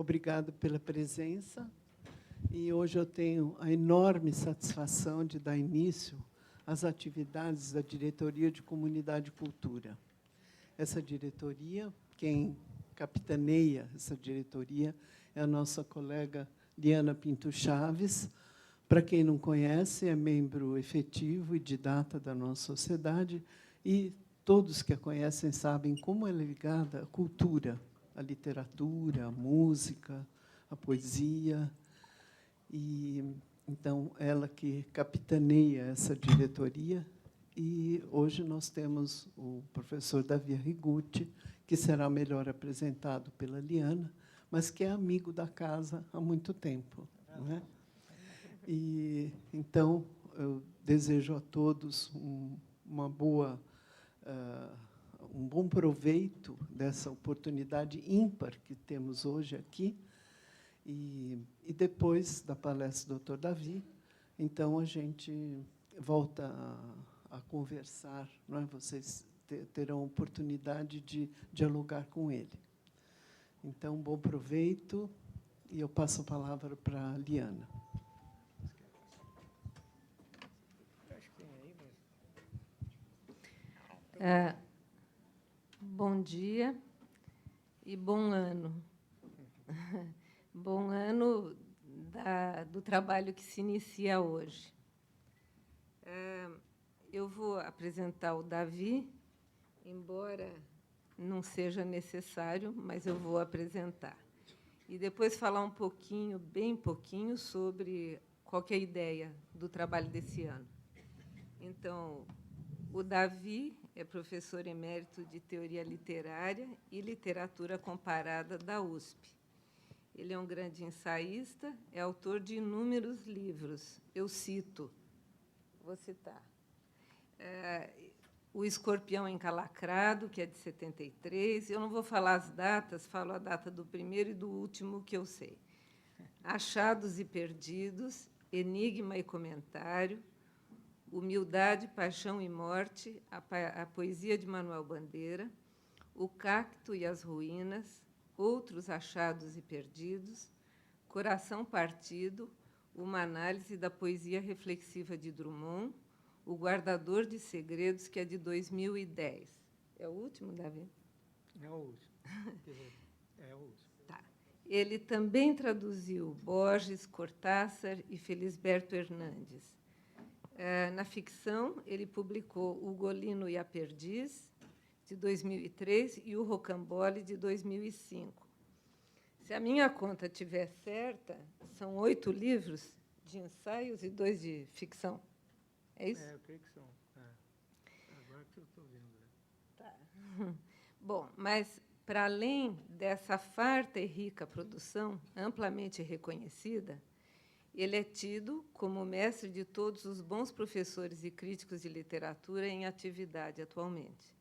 Obrigado pela presença. E hoje eu tenho a enorme satisfação de dar início às atividades da Diretoria de Comunidade e Cultura. Essa diretoria, quem capitaneia essa diretoria é a nossa colega Liana Pinto Chaves. Para quem não conhece, é membro efetivo e didata da nossa sociedade, e todos que a conhecem sabem como ela é ligada à cultura, à literatura, à música, à poesia. E, então, ela que capitaneia essa diretoria. E hoje nós temos o professor Davi Arrigucci, que será melhor apresentado pela Liana, mas que é amigo da casa há muito tempo, não é? E, então, eu desejo a todos um bom proveito dessa oportunidade ímpar que temos hoje aqui. E depois da palestra do Dr. Davi, então, a gente volta a conversar, não é? Vocês terão a oportunidade de dialogar com ele. Então, bom proveito, e eu passo a palavra para a Liana. Bom dia e bom ano. Bom ano do trabalho que se inicia hoje. Eu vou apresentar o Davi, embora não seja necessário, mas eu vou apresentar. E depois falar um pouquinho, bem pouquinho, sobre qual que é a ideia do trabalho desse ano. Então, o Davi é professor emérito de Teoria Literária e Literatura Comparada da USP. Ele é um grande ensaísta, é autor de inúmeros livros. Eu cito, vou citar, O Escorpião Encalacrado, que é de 73. Eu não vou falar as datas, falo a data do primeiro e do último que eu sei. Achados e Perdidos, Enigma e Comentário, Humildade, Paixão e Morte, a poesia de Manuel Bandeira, O Cacto e as Ruínas, Outros Achados e Perdidos, Coração Partido, uma análise da poesia reflexiva de Drummond, O Guardador de Segredos, que é de 2010. É o último, Davi? É o último. É o último. Tá. Ele também traduziu Borges, Cortázar e Felisberto Hernandes. Na ficção, ele publicou Ugolino e a Perdiz, de 2003, e o Rocambole, de 2005. Se a minha conta estiver certa, são 8 livros de ensaios e 2 de ficção. É isso? Eu creio que são. Agora que eu estou vendo. Tá. Bom, mas, para além dessa farta e rica produção, amplamente reconhecida, ele é tido como mestre de todos os bons professores e críticos de literatura em atividade atualmente.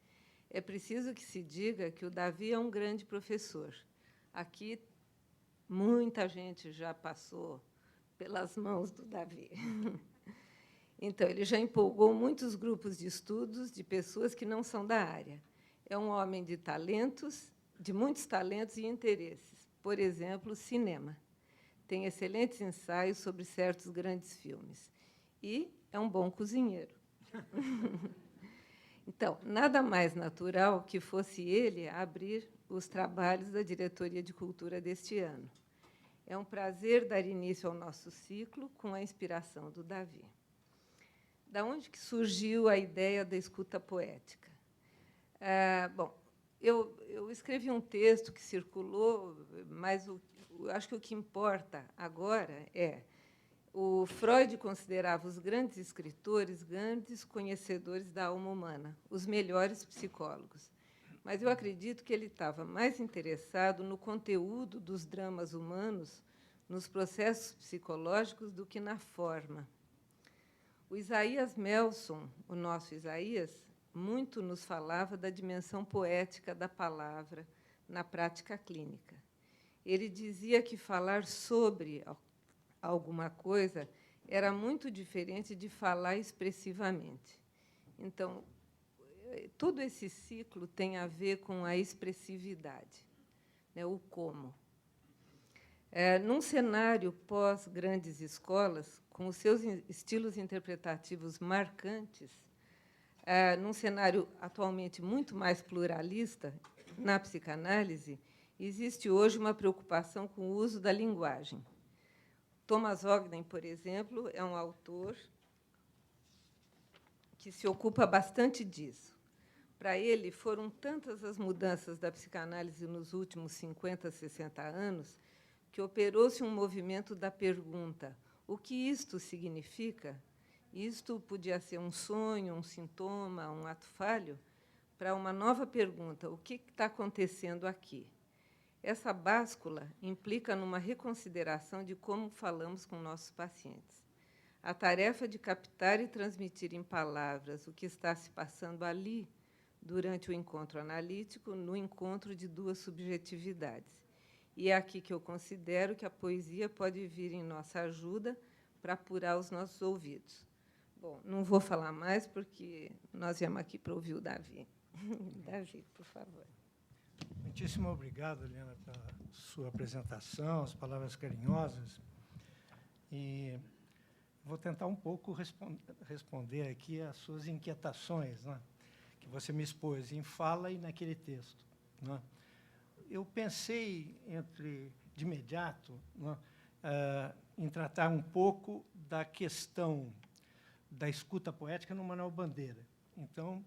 É preciso que se diga que o Davi é um grande professor. Aqui, muita gente já passou pelas mãos do Davi. Então, ele já empolgou muitos grupos de estudos de pessoas que não são da área. É um homem de talentos, de muitos talentos e interesses. Por exemplo, cinema. Tem excelentes ensaios sobre certos grandes filmes. E é um bom cozinheiro. Então, nada mais natural que fosse ele abrir os trabalhos da Diretoria de Cultura deste ano. É um prazer dar início ao nosso ciclo com a inspiração do Davi. Da onde que surgiu a ideia da escuta poética? Bom, eu escrevi um texto que circulou, mas acho que o que importa agora é: o Freud considerava os grandes escritores grandes conhecedores da alma humana, os melhores psicólogos. Mas eu acredito que ele estava mais interessado no conteúdo dos dramas humanos, nos processos psicológicos, do que na forma. O Isaías Melson, o nosso Isaías, muito nos falava da dimensão poética da palavra na prática clínica. Ele dizia que falar sobre alguma coisa era muito diferente de falar expressivamente. Então, todo esse ciclo tem a ver com a expressividade, né, o como. Num cenário pós-grandes escolas, com os seus estilos interpretativos marcantes, num cenário atualmente muito mais pluralista, na psicanálise, existe hoje uma preocupação com o uso da linguagem. Thomas Ogden, por exemplo, é um autor que se ocupa bastante disso. Para ele, foram tantas as mudanças da psicanálise nos últimos 50, 60 anos, que operou-se um movimento da pergunta: o que isto significa? Isto podia ser um sonho, um sintoma, um ato falho, para uma nova pergunta: o que está acontecendo aqui? Essa báscula implica numa reconsideração de como falamos com nossos pacientes. A tarefa de captar e transmitir em palavras o que está se passando ali, durante o encontro analítico, no encontro de duas subjetividades. E é aqui que eu considero que a poesia pode vir em nossa ajuda para apurar os nossos ouvidos. Bom, não vou falar mais, porque nós viemos aqui para ouvir o Davi. Davi, por favor. Muitíssimo obrigado, Helena, pela sua apresentação, as palavras carinhosas. E vou tentar um pouco responder aqui às suas inquietações, né, que você me expôs em fala e naquele texto. Né. Eu pensei, de imediato, né, em tratar um pouco da questão da escuta poética no Manuel Bandeira. Então,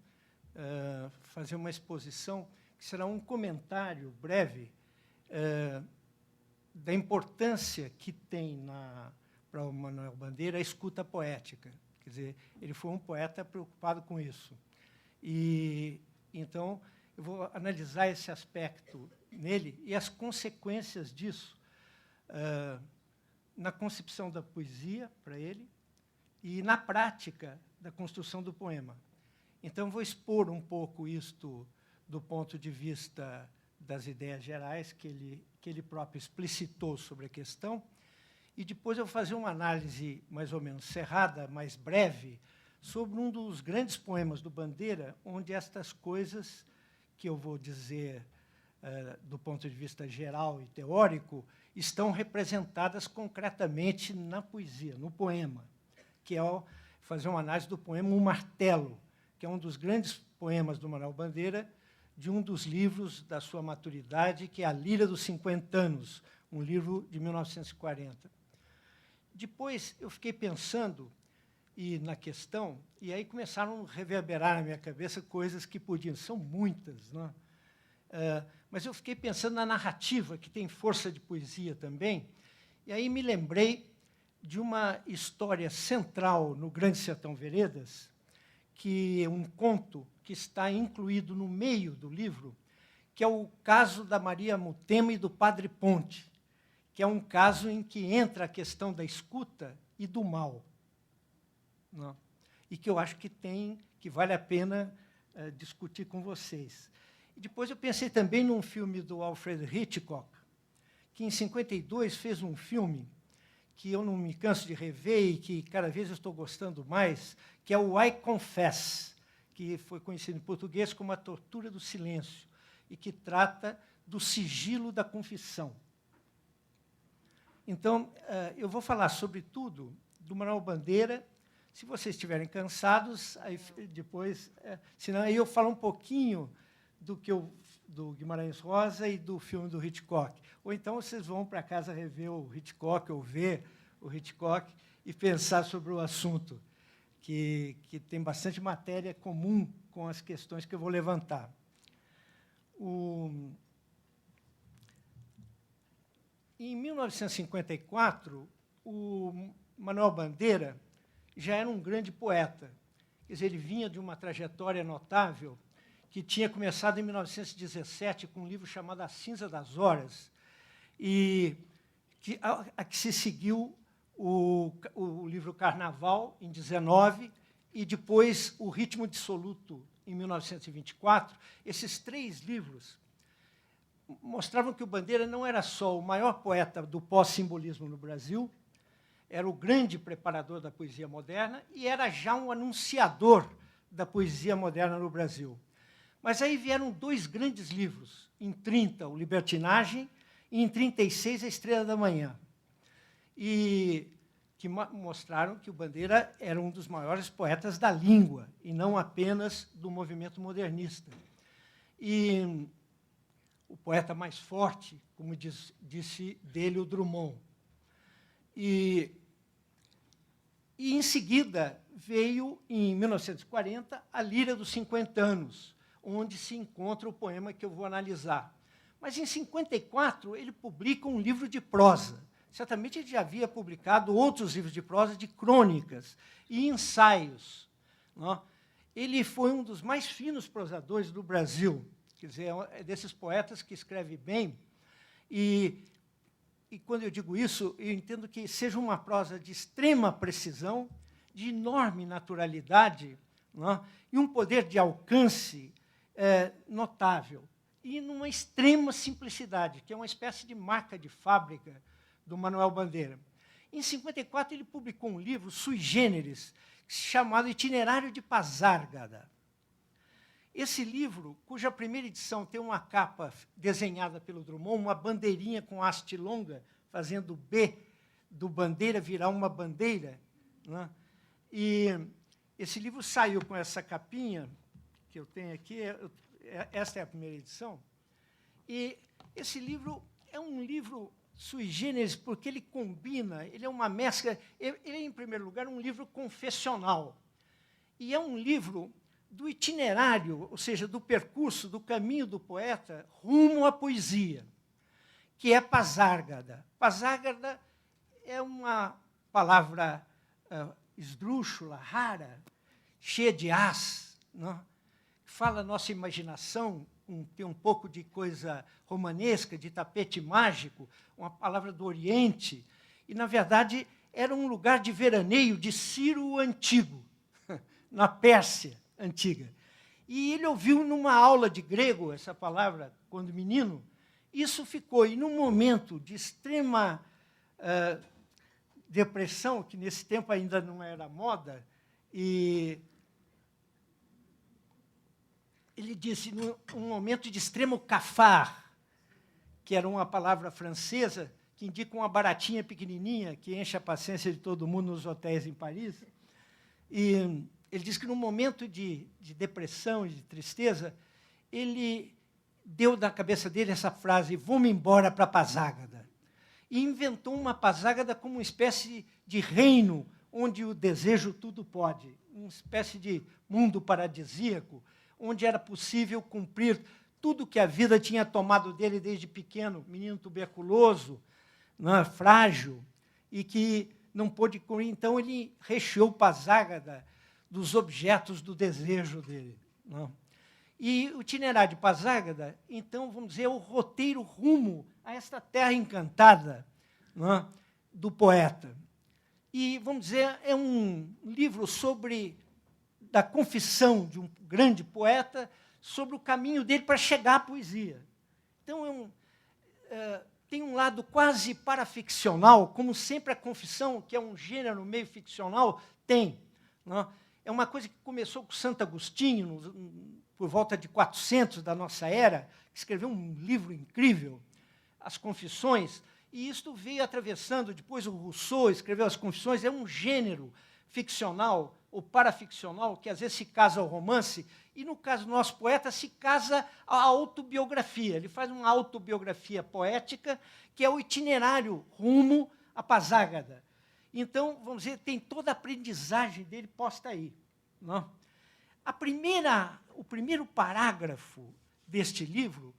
fazer uma exposição que será um comentário breve da importância que tem para o Manuel Bandeira a escuta poética. Quer dizer, ele foi um poeta preocupado com isso. E, então, eu vou analisar esse aspecto nele e as consequências disso na concepção da poesia, para ele, e na prática da construção do poema. Então, vou expor um pouco isto do ponto de vista das ideias gerais que ele próprio explicitou sobre a questão, e depois eu vou fazer uma análise mais ou menos cerrada, mais breve, sobre um dos grandes poemas do Bandeira, onde estas coisas que eu vou dizer do ponto de vista geral e teórico estão representadas concretamente na poesia, no poema, que é fazer uma análise do poema O Martelo, que é um dos grandes poemas do Manuel Bandeira, de um dos livros da sua maturidade, que é A Lira dos 50 Anos, um livro de 1940. Depois, eu fiquei pensando na questão, e aí começaram a reverberar na minha cabeça coisas que podiam, são muitas, né? Mas eu fiquei pensando na narrativa, que tem força de poesia também, e aí me lembrei de uma história central no Grande Sertão Veredas, que é um conto que está incluído no meio do livro, que é o caso da Maria Mutema e do Padre Ponte, que é um caso em que entra a questão da escuta e do mal, não? E que eu acho que vale a pena discutir com vocês. E depois eu pensei também num filme do Alfred Hitchcock, que, em 52, fez um filme que eu não me canso de rever e que cada vez eu estou gostando mais, que é o I Confess, que foi conhecido em português como A Tortura do Silêncio, e que trata do sigilo da confissão. Então, eu vou falar, sobretudo, do Manuel Bandeira. Se vocês estiverem cansados, aí depois, senão aí eu falo um pouquinho do Guimarães Rosa e do filme do Hitchcock. Ou então vocês vão para casa rever o Hitchcock, ou ver o Hitchcock, e pensar sobre o assunto, que tem bastante matéria comum com as questões que eu vou levantar. Em 1954, o Manuel Bandeira já era um grande poeta. Quer dizer, ele vinha de uma trajetória notável, que tinha começado em 1917 com um livro chamado A Cinza das Horas, e a que se seguiu o livro Carnaval, em 19, e depois O Ritmo Dissoluto, em 1924. Esses 3 livros mostravam que o Bandeira não era só o maior poeta do pós-simbolismo no Brasil, era o grande preparador da poesia moderna e era já um anunciador da poesia moderna no Brasil. Mas aí vieram 2 grandes livros, em 30, o Libertinagem, e, em 1936, A Estrela da Manhã. E que mostraram que o Bandeira era um dos maiores poetas da língua, e não apenas do movimento modernista. E o poeta mais forte, como disse dele o Drummond. E em seguida, veio, em 1940, A Lira dos 50 Anos, onde se encontra o poema que eu vou analisar. Mas, em 54, ele publica um livro de prosa. Certamente, ele já havia publicado outros livros de prosa, de crônicas e ensaios. Não? Ele foi um dos mais finos prosadores do Brasil. Quer dizer, é desses poetas que escreve bem. E quando eu digo isso, eu entendo que seja uma prosa de extrema precisão, de enorme naturalidade, não? E um poder de alcance notável. E numa extrema simplicidade, que é uma espécie de marca de fábrica do Manuel Bandeira. Em 54, ele publicou um livro sui generis, chamado Itinerário de Pasárgada. Esse livro, cuja primeira edição tem uma capa desenhada pelo Drummond, uma bandeirinha com haste longa, fazendo o B do Bandeira virar uma bandeira. Né? E esse livro saiu com essa capinha, que eu tenho aqui, esta é a primeira edição. E esse livro é um livro sui generis, porque ele combina, ele é uma mescla, ele é, em primeiro lugar, um livro confessional. E é um livro do itinerário, ou seja, do percurso, do caminho do poeta rumo à poesia, que é pasárgada. Pasárgada é uma palavra esdrúxula, rara, cheia de as, não? Fala a nossa imaginação, tem um pouco de coisa romanesca, de tapete mágico, uma palavra do Oriente, e, na verdade, era um lugar de veraneio de Ciro o Antigo, na Pérsia antiga. E ele ouviu numa aula de grego essa palavra, quando menino, isso ficou, e num momento de extrema depressão, que nesse tempo ainda não era moda, e ele disse, num momento de extremo cafard, que era uma palavra francesa, que indica uma baratinha pequenininha, que enche a paciência de todo mundo nos hotéis em Paris. E ele disse que, num momento de depressão e de tristeza, ele deu da cabeça dele essa frase, vou-me embora para Pasárgada. E inventou uma Pasárgada como uma espécie de reino, onde o desejo tudo pode, uma espécie de mundo paradisíaco, onde era possível cumprir tudo que a vida tinha tomado dele desde pequeno, menino tuberculoso, né, frágil, e que não pôde cumprir. Então, ele recheou Pasárgada dos objetos do desejo dele. Não? E o Itinerário de Pasárgada, então, vamos dizer, é o roteiro rumo a esta terra encantada, não, do poeta. E, vamos dizer, é um livro da confissão de um grande poeta sobre o caminho dele para chegar à poesia. Então, tem um lado quase paraficcional, como sempre a confissão, que é um gênero meio ficcional, tem. Não? É uma coisa que começou com Santo Agostinho, por volta de 400 da nossa era, que escreveu um livro incrível, As Confissões, e isto veio atravessando, depois o Rousseau escreveu As Confissões, é um gênero ficcional ou paraficcional, que às vezes se casa ao romance, e, no caso do nosso poeta, se casa à autobiografia. Ele faz uma autobiografia poética, que é o itinerário rumo à Pasárgada. Então, vamos dizer, tem toda a aprendizagem dele posta aí. Não? O primeiro parágrafo deste livro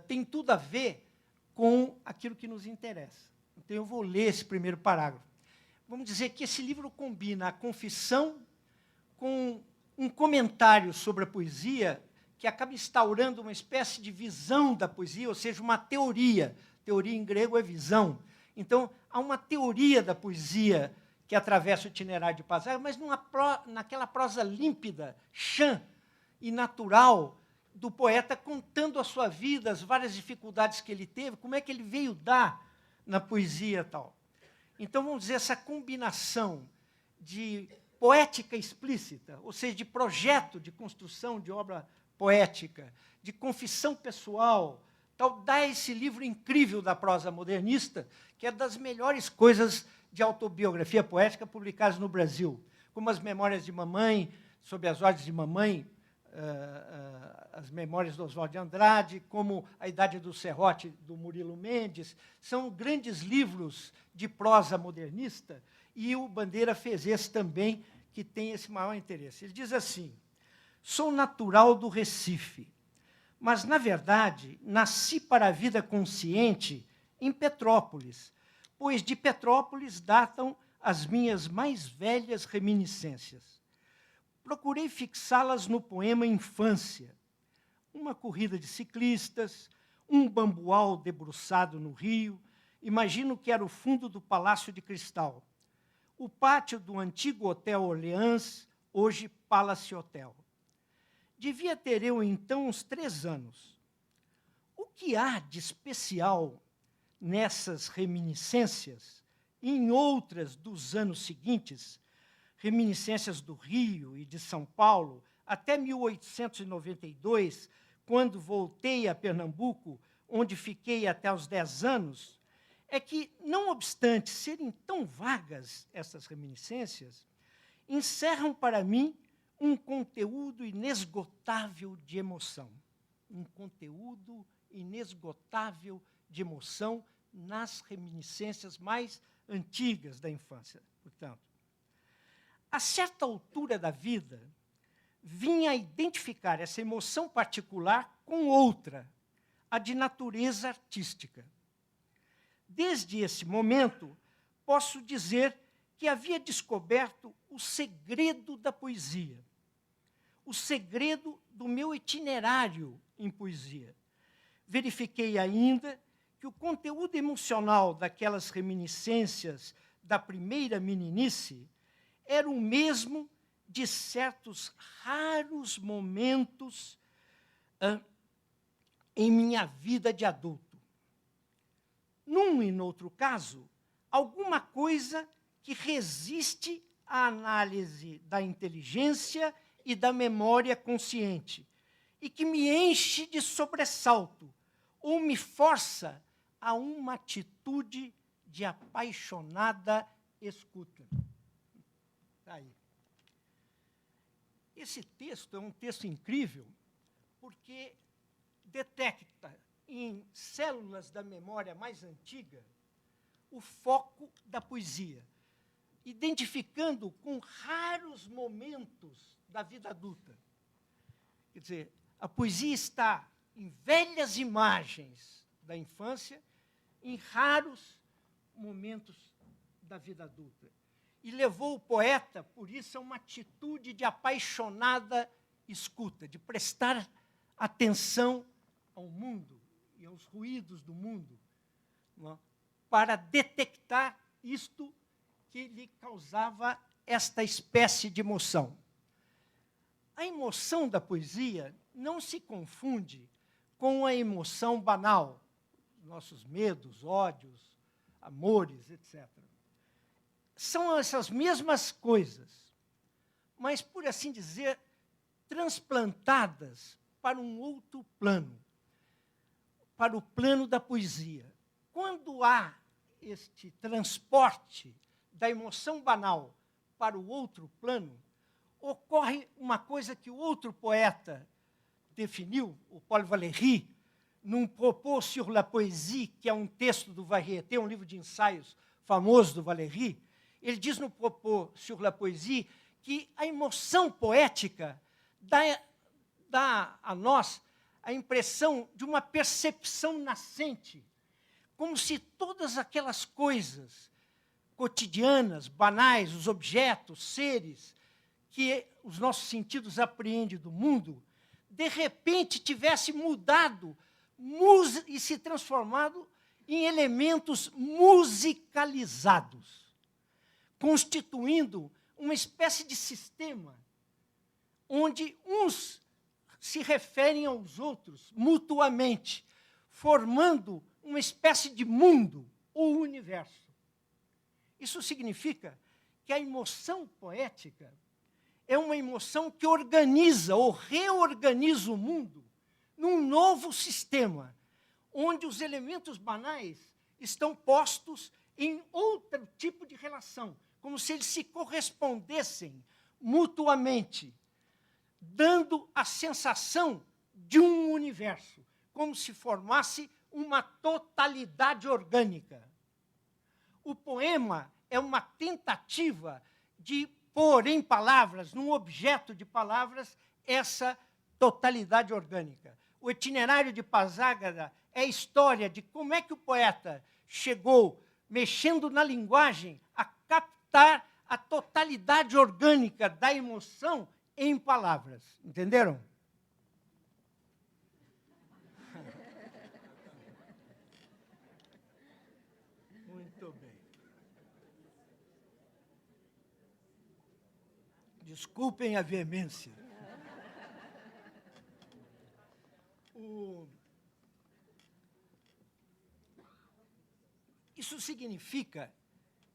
tem tudo a ver com aquilo que nos interessa. Então, eu vou ler esse primeiro parágrafo. Vamos dizer que esse livro combina a confissão com um comentário sobre a poesia que acaba instaurando uma espécie de visão da poesia, ou seja, uma teoria. Teoria em grego é visão. Então, há uma teoria da poesia que atravessa o Itinerário de Pasárgada, mas naquela prosa límpida, chã e natural do poeta, contando a sua vida, as várias dificuldades que ele teve, como é que ele veio dar na poesia e tal. Então, vamos dizer, essa combinação de poética explícita, ou seja, de projeto de construção de obra poética, de confissão pessoal, Então, dá esse livro incrível da prosa modernista, que é das melhores coisas de autobiografia poética publicadas no Brasil, como as Memórias de Mamãe, Sob as Ordens de Mamãe, as Memórias do Oswald de Andrade, como A Idade do Serrote, do Murilo Mendes. São grandes livros de prosa modernista, e o Bandeira fez esse também, que tem esse maior interesse. Ele diz assim: sou natural do Recife, mas, na verdade, nasci para a vida consciente em Petrópolis, pois de Petrópolis datam as minhas mais velhas reminiscências. Procurei fixá-las no poema Infância, uma corrida de ciclistas, um bambual debruçado no rio, imagino que era o fundo do Palácio de Cristal, o pátio do antigo Hotel Orleans, hoje Palace Hotel. Devia ter eu, então, uns 3 anos. O que há de especial nessas reminiscências e em outras dos anos seguintes, reminiscências do Rio e de São Paulo, até 1892, quando voltei a Pernambuco, onde fiquei até os 10 anos, é que, não obstante serem tão vagas essas reminiscências, encerram para mim um conteúdo inesgotável de emoção. Um conteúdo inesgotável de emoção nas reminiscências mais antigas da infância. Portanto, a certa altura da vida, vim a identificar essa emoção particular com outra, a de natureza artística. Desde esse momento, posso dizer que havia descoberto o segredo da poesia, o segredo do meu itinerário em poesia. Verifiquei ainda que o conteúdo emocional daquelas reminiscências da primeira meninice era o mesmo de certos raros momentos em minha vida de adulto. Num e noutro caso, alguma coisa que resiste à análise da inteligência e da memória consciente, e que me enche de sobressalto, ou me força a uma atitude de apaixonada escuta. Está aí. Esse texto é um texto incrível, porque detecta em células da memória mais antiga o foco da poesia, identificando com raros momentos da vida adulta. Quer dizer, a poesia está em velhas imagens da infância, em raros momentos da vida adulta. E levou o poeta, por isso, a uma atitude de apaixonada escuta, de prestar atenção ao mundo e aos ruídos do mundo, não é? Para detectar isto que lhe causava esta espécie de emoção. A emoção da poesia não se confunde com a emoção banal, nossos medos, ódios, amores, etc. São essas mesmas coisas, mas, por assim dizer, transplantadas para um outro plano, para o plano da poesia. Quando há este transporte da emoção banal para o outro plano, ocorre uma coisa que o outro poeta definiu, o Paul Valéry, num Propos sur la poésie, que é um texto do Varieté, um livro de ensaios famoso do Valéry. Ele diz no Propos sur la poésie que a emoção poética dá a nós a impressão de uma percepção nascente, como se todas aquelas coisas cotidianas, banais, os objetos, seres, que os nossos sentidos apreendem do mundo, de repente tivesse mudado e se transformado em elementos musicalizados, constituindo uma espécie de sistema onde uns se referem aos outros mutuamente, formando uma espécie de mundo ou universo. Isso significa que a emoção poética é uma emoção que organiza ou reorganiza o mundo num novo sistema, onde os elementos banais estão postos em outro tipo de relação, como se eles se correspondessem mutuamente, dando a sensação de um universo, como se formasse uma totalidade orgânica. O poema é uma tentativa de pôr em palavras, num objeto de palavras, essa totalidade orgânica. O Itinerário de Pazágara é a história de como é que o poeta chegou, mexendo na linguagem, a captar a totalidade orgânica da emoção em palavras. Entenderam? Muito bem. Desculpem a veemência. Isso significa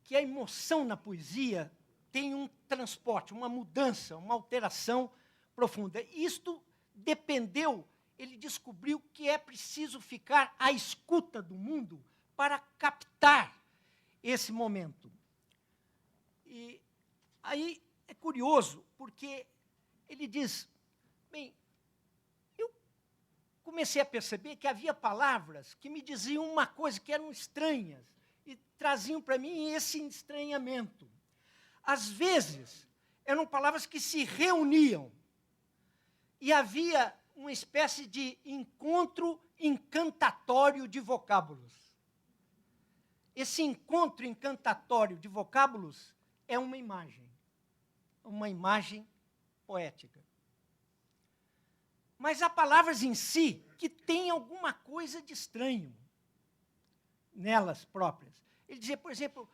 que a emoção na poesia tem um transporte, uma mudança, uma alteração profunda. Isto dependeu, ele descobriu que é preciso ficar à escuta do mundo para captar esse momento. E aí é curioso, porque ele diz, bem, eu comecei a perceber que havia palavras que me diziam uma coisa, que eram estranhas, e traziam para mim esse estranhamento. Às vezes, eram palavras que se reuniam, e havia uma espécie de encontro encantatório de vocábulos. Esse encontro encantatório de vocábulos é uma imagem poética. Mas há palavras em si que têm alguma coisa de estranho nelas próprias. Ele dizia, por exemplo,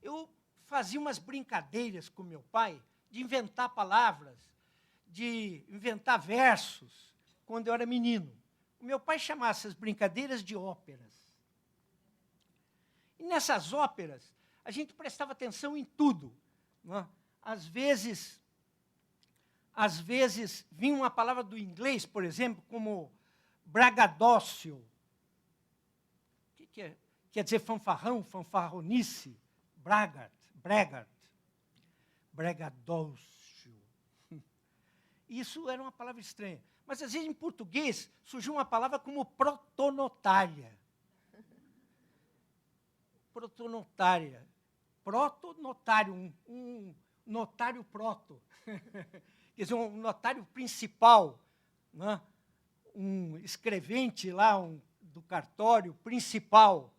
eu fazia umas brincadeiras com meu pai de inventar palavras, de inventar versos, quando eu era menino. O meu pai chamava essas brincadeiras de óperas. E nessas óperas, a gente prestava atenção em tudo. Não é? Às vezes, vinha uma palavra do inglês, por exemplo, como bragadócio, que é? Quer dizer fanfarrão, fanfarronice, braggart, bregadócio. Isso era uma palavra estranha. Mas, às vezes, em português, surgiu uma palavra como protonotária. Protonotária. Protonotário, um notário proto. Quer dizer, um notário principal, né? Um escrevente lá do cartório principal,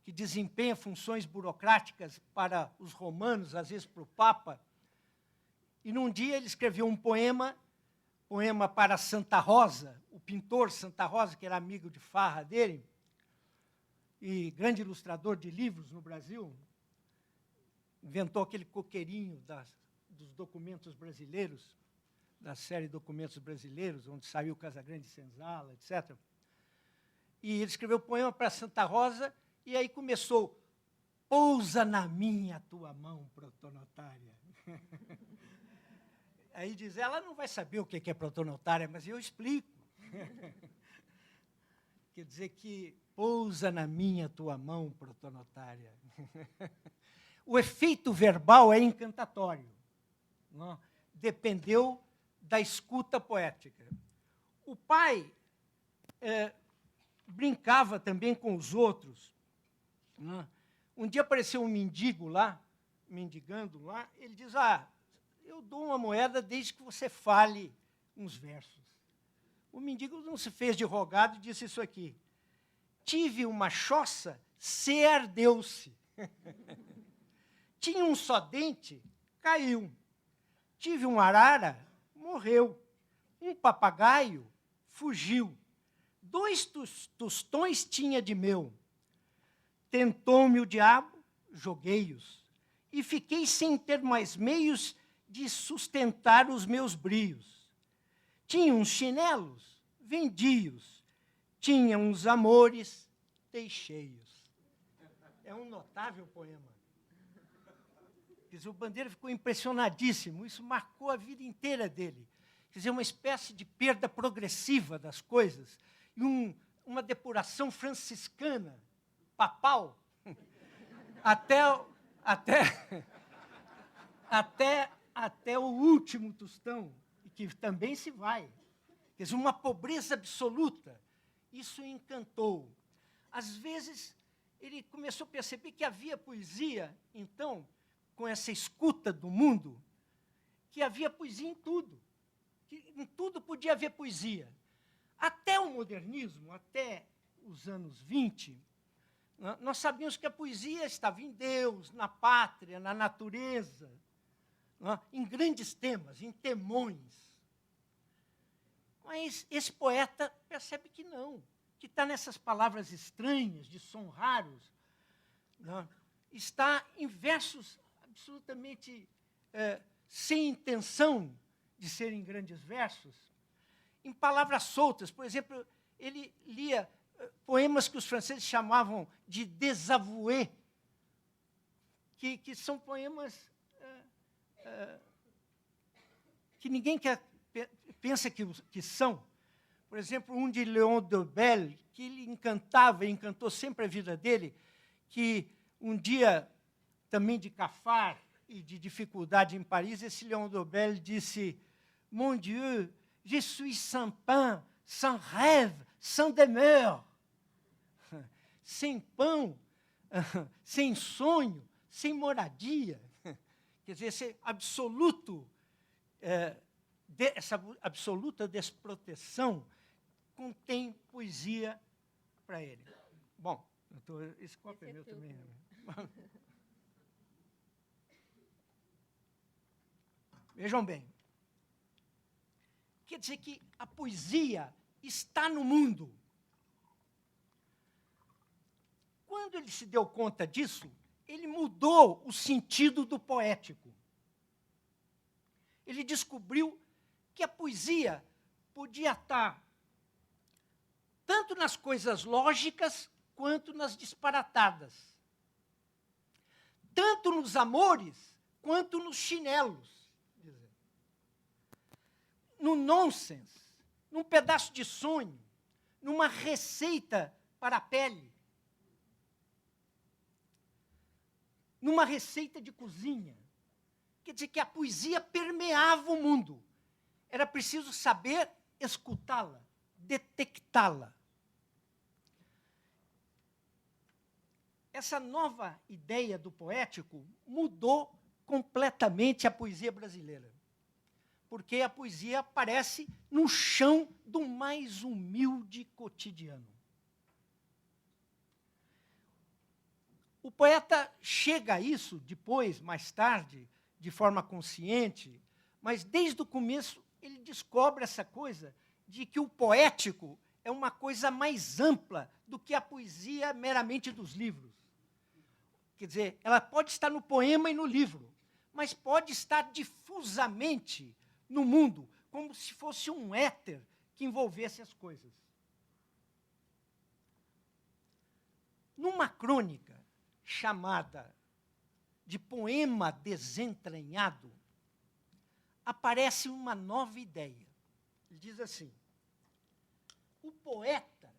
que desempenha funções burocráticas para os romanos, às vezes para o Papa. E, num dia, ele escreveu um poema para Santa Rosa, o pintor Santa Rosa, que era amigo de farra dele, e grande ilustrador de livros no Brasil, inventou aquele coqueirinho dos documentos brasileiros, da série Documentos Brasileiros, onde saiu Casagrande Senzala, etc. E ele escreveu um poema para Santa Rosa, e aí começou, pousa na minha tua mão, protonotária. Aí diz, ela não vai saber o que é protonotária, mas eu explico. Quer dizer que pousa na minha tua mão, protonotária. O efeito verbal é encantatório. Não? Dependeu da escuta poética. O pai brincava também com os outros. Não? Um dia apareceu um mendigo lá, mendigando lá, ele diz, eu dou uma moeda desde que você fale uns versos. O mendigo não se fez de rogado e disse isso aqui. Tive uma choça, se ardeu-se. Tinha um só dente, caiu. Tive um arara, morreu. Um papagaio, fugiu. 2 tostões tinha de meu. Tentou-me o diabo, joguei-os. E fiquei sem ter mais meios de sustentar os meus brios. Tinha uns chinelos, vendi-os. Tinha uns amores, deixei-os. É um notável poema. Quer dizer, o Bandeira ficou impressionadíssimo, isso marcou a vida inteira dele. Quer dizer, uma espécie de perda progressiva das coisas, e uma depuração franciscana, papal, até o último tostão, que também se vai. Quer dizer, uma pobreza absoluta. Isso o encantou. Às vezes, ele começou a perceber que havia poesia, então, com essa escuta do mundo, que havia poesia em tudo. Que em tudo podia haver poesia. Até o modernismo, até os anos 20, nós sabíamos que a poesia estava em Deus, na pátria, na natureza, em grandes temas, em temões. Mas esse poeta percebe que não, que está nessas palavras estranhas, de som raros, está em versos absolutamente sem intenção de serem grandes versos, em palavras soltas. Por exemplo, ele lia poemas que os franceses chamavam de désavoués, que são poemas que ninguém pensa que são. Por exemplo, um de Léon Dauvel, que ele encantava, e encantou sempre a vida dele, que um dia, também de cafard e de dificuldade em Paris, esse Léon Dauvel disse: Mon Dieu, je suis sans pain, sans rêve, sans demeure. Sem pão, sem sonho, sem moradia. Quer dizer, esse absoluto, essa absoluta desproteção contém poesia para ele. Bom, esse copo é meu também. Vejam bem. Quer dizer que a poesia está no mundo. Quando ele se deu conta disso, ele mudou o sentido do poético. Ele descobriu que a poesia podia estar tanto nas coisas lógicas quanto nas disparatadas, tanto nos amores quanto nos chinelos, no nonsense, num pedaço de sonho, numa receita para a pele, numa receita de cozinha. Quer dizer que a poesia permeava o mundo. Era preciso saber escutá-la, detectá-la. Essa nova ideia do poético mudou completamente a poesia brasileira, porque a poesia aparece no chão do mais humilde cotidiano. O poeta chega a isso depois, mais tarde, de forma consciente, mas desde o começo ele descobre essa coisa de que o poético é uma coisa mais ampla do que a poesia meramente dos livros. Quer dizer, ela pode estar no poema e no livro, mas pode estar difusamente no mundo, como se fosse um éter que envolvesse as coisas. Numa crônica chamada de Poema Desentranhado, aparece uma nova ideia. Ele diz assim: o poeta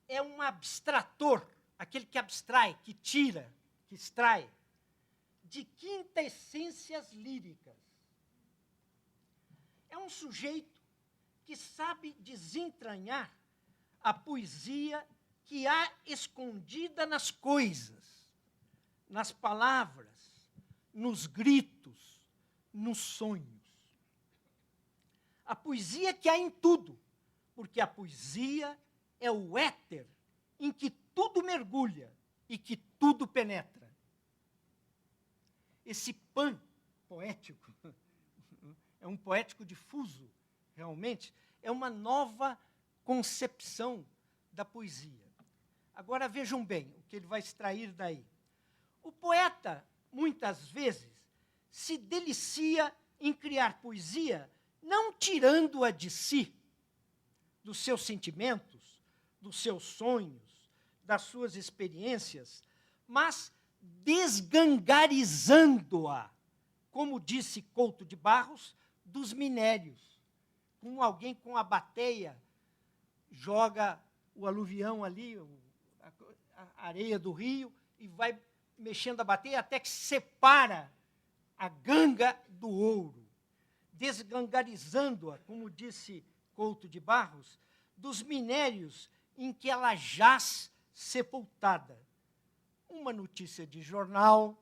é um abstrator, aquele que abstrai, que tira, que extrai, de quintessências líricas. É um sujeito que sabe desentranhar a poesia que há escondida nas coisas, nas palavras, nos gritos, nos sonhos. A poesia que há em tudo, porque a poesia é o éter em que tudo mergulha e que tudo penetra. Esse pan poético, é um poético difuso, realmente, é uma nova concepção da poesia. Agora, vejam bem o que ele vai extrair daí. O poeta, muitas vezes, se delicia em criar poesia, não tirando-a de si, dos seus sentimentos, dos seus sonhos, das suas experiências, mas desgangarizando-a, como disse Couto de Barros, dos minérios. Como alguém com a bateia joga o aluvião ali, a areia do rio, e vai mexendo a bateia até que separa a ganga do ouro, desgangarizando-a, como disse Couto de Barros, dos minérios em que ela jaz sepultada. Uma notícia de jornal,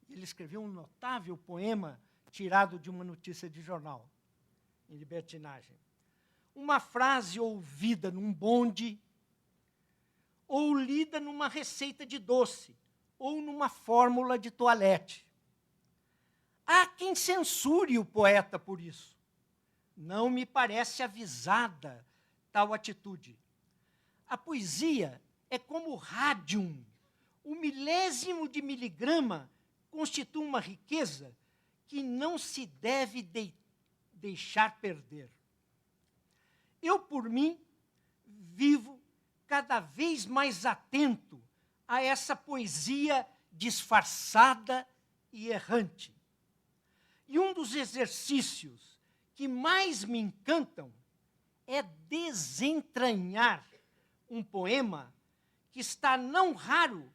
ele escreveu um notável poema tirado de uma notícia de jornal, em libertinagem. Uma frase ouvida num bonde, ou lida numa receita de doce, ou numa fórmula de toalete. Há quem censure o poeta por isso. Não me parece avisada tal atitude. A poesia é como o rádium. O milésimo de miligrama constitui uma riqueza que não se deve deixar perder. Eu, por mim, vivo cada vez mais atento a essa poesia disfarçada e errante. E um dos exercícios que mais me encantam é desentranhar um poema que está, não raro,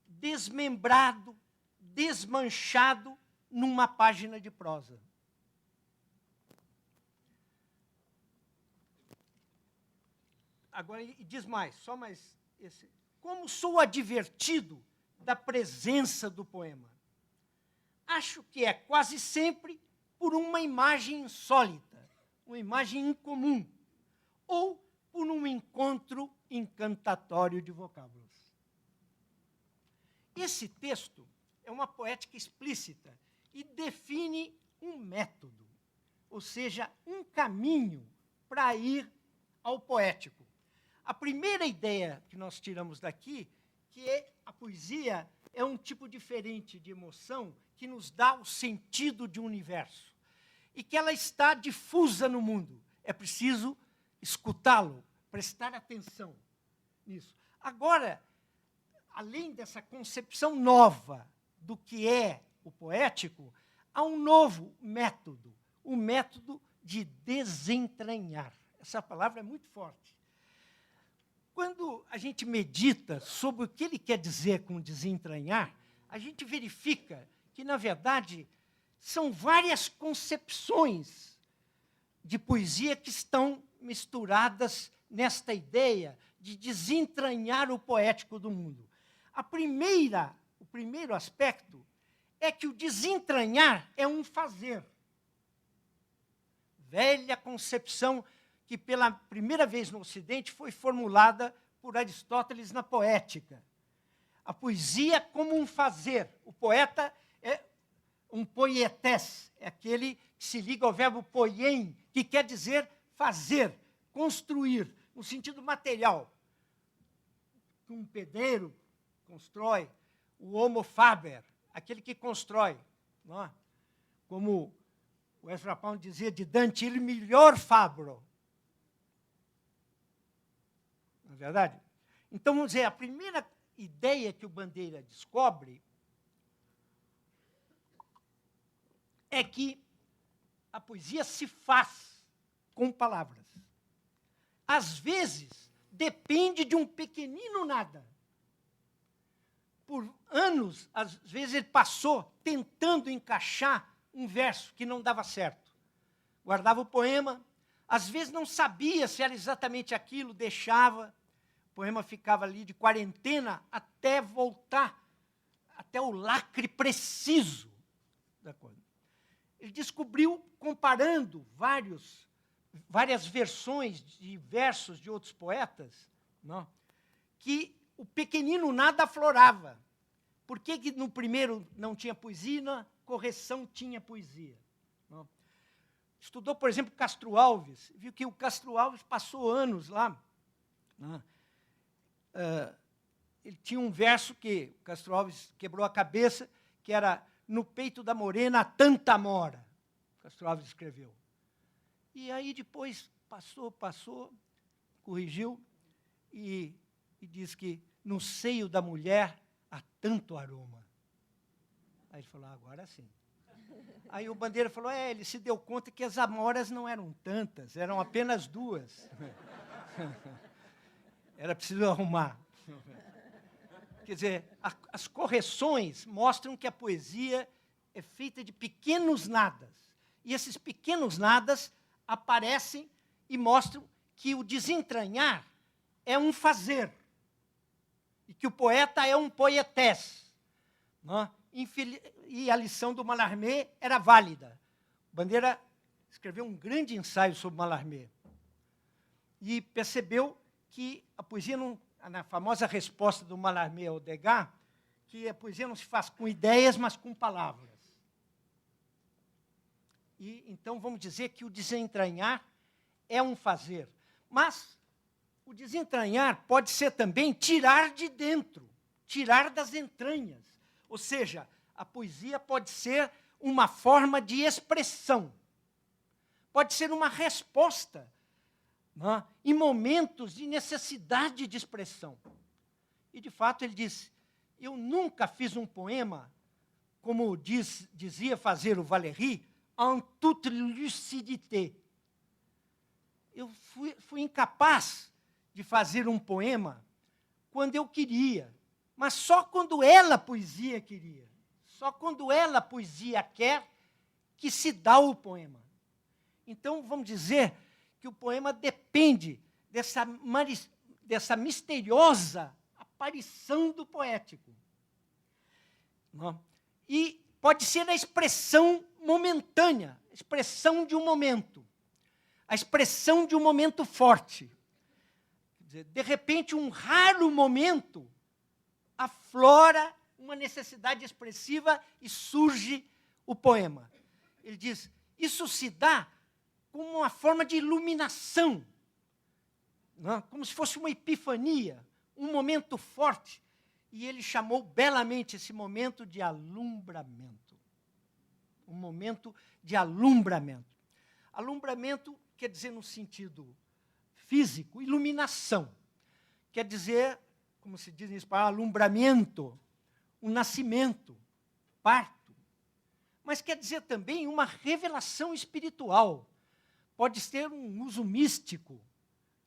desmembrado, desmanchado numa página de prosa. Agora, diz mais, só mais esse. Como sou advertido da presença do poema? Acho que é quase sempre por uma imagem insólita, uma imagem incomum, ou por um encontro encantatório de vocábulos. Esse texto é uma poética explícita e define um método, ou seja, um caminho para ir ao poético. A primeira ideia que nós tiramos daqui, que a poesia é um tipo diferente de emoção que nos dá o sentido de um universo e que ela está difusa no mundo. É preciso escutá-lo, prestar atenção nisso. Agora, além dessa concepção nova do que é o poético, há um novo método, o método de desentranhar. Essa palavra é muito forte. Quando a gente medita sobre o que ele quer dizer com desentranhar, a gente verifica que, na verdade, são várias concepções de poesia que estão misturadas nesta ideia de desentranhar o poético do mundo. O primeiro aspecto é que o desentranhar é um fazer. Velha concepção que pela primeira vez no Ocidente foi formulada por Aristóteles na Poética. A poesia como um fazer. O poeta é um poietés, é aquele que se liga ao verbo poien, que quer dizer fazer, construir, no sentido material. Um pedreiro constrói, o homo faber, aquele que constrói. Não é? Como o Ezra Pound dizia de Dante, il miglior fabbro. Não é verdade? Então, vamos dizer, a primeira ideia que o Bandeira descobre é que a poesia se faz com palavras. Às vezes, depende de um pequenino nada. Por anos, às vezes, ele passou tentando encaixar um verso que não dava certo. Guardava o poema, às vezes não sabia se era exatamente aquilo, deixava, o poema ficava ali de quarentena até voltar, até o lacre preciso da coisa. Ele descobriu, comparando várias versões de versos de outros poetas, não, que o pequenino nada aflorava. Por que no primeiro não tinha poesia e na correção tinha poesia? Não? Estudou, por exemplo, Castro Alves, viu que o Castro Alves passou anos lá. Não? Ele tinha um verso que o Castro Alves quebrou a cabeça, que era no peito da morena tanta mora. Castro Alves escreveu. E aí depois passou, corrigiu e diz que no seio da mulher há tanto aroma. Aí ele falou, agora sim. Aí o Bandeira falou, ele se deu conta que as amoras não eram tantas, eram apenas duas. Era preciso arrumar. Quer dizer, as correções mostram que a poesia é feita de pequenos nadas. E esses pequenos nadas aparecem e mostram que o desentranhar é um fazer. E que o poeta é um poetess. Não? E a lição do Mallarmé era válida. Bandeira escreveu um grande ensaio sobre Mallarmé. E percebeu que a poesia, na famosa resposta do Mallarmé ao Degas, que a poesia não se faz com ideias, mas com palavras. E, então, vamos dizer que o desentranhar é um fazer. Mas o desentranhar pode ser também tirar de dentro, tirar das entranhas. Ou seja, a poesia pode ser uma forma de expressão. Pode ser uma resposta, não é? Em momentos de necessidade de expressão. E, de fato, ele disse, eu nunca fiz um poema, como dizia fazer o Valéry, en toute lucidité. Eu fui incapaz de fazer um poema quando eu queria, mas só quando ela, a poesia, queria. Só quando ela, a poesia, quer, que se dá o poema. Então, vamos dizer que o poema depende dessa misteriosa aparição do poético. Não? E pode ser a expressão momentânea, a expressão de um momento, a expressão de um momento forte. Quer dizer, de repente, um raro momento aflora uma necessidade expressiva e surge o poema. Ele diz, isso se dá como uma forma de iluminação, não? Como se fosse uma epifania, um momento forte. E ele chamou belamente esse momento de alumbramento. Um momento de alumbramento. Alumbramento quer dizer, no sentido físico, iluminação. Quer dizer, como se diz em espanhol, alumbramento, um nascimento, parto. Mas quer dizer também uma revelação espiritual. Pode ser um uso místico,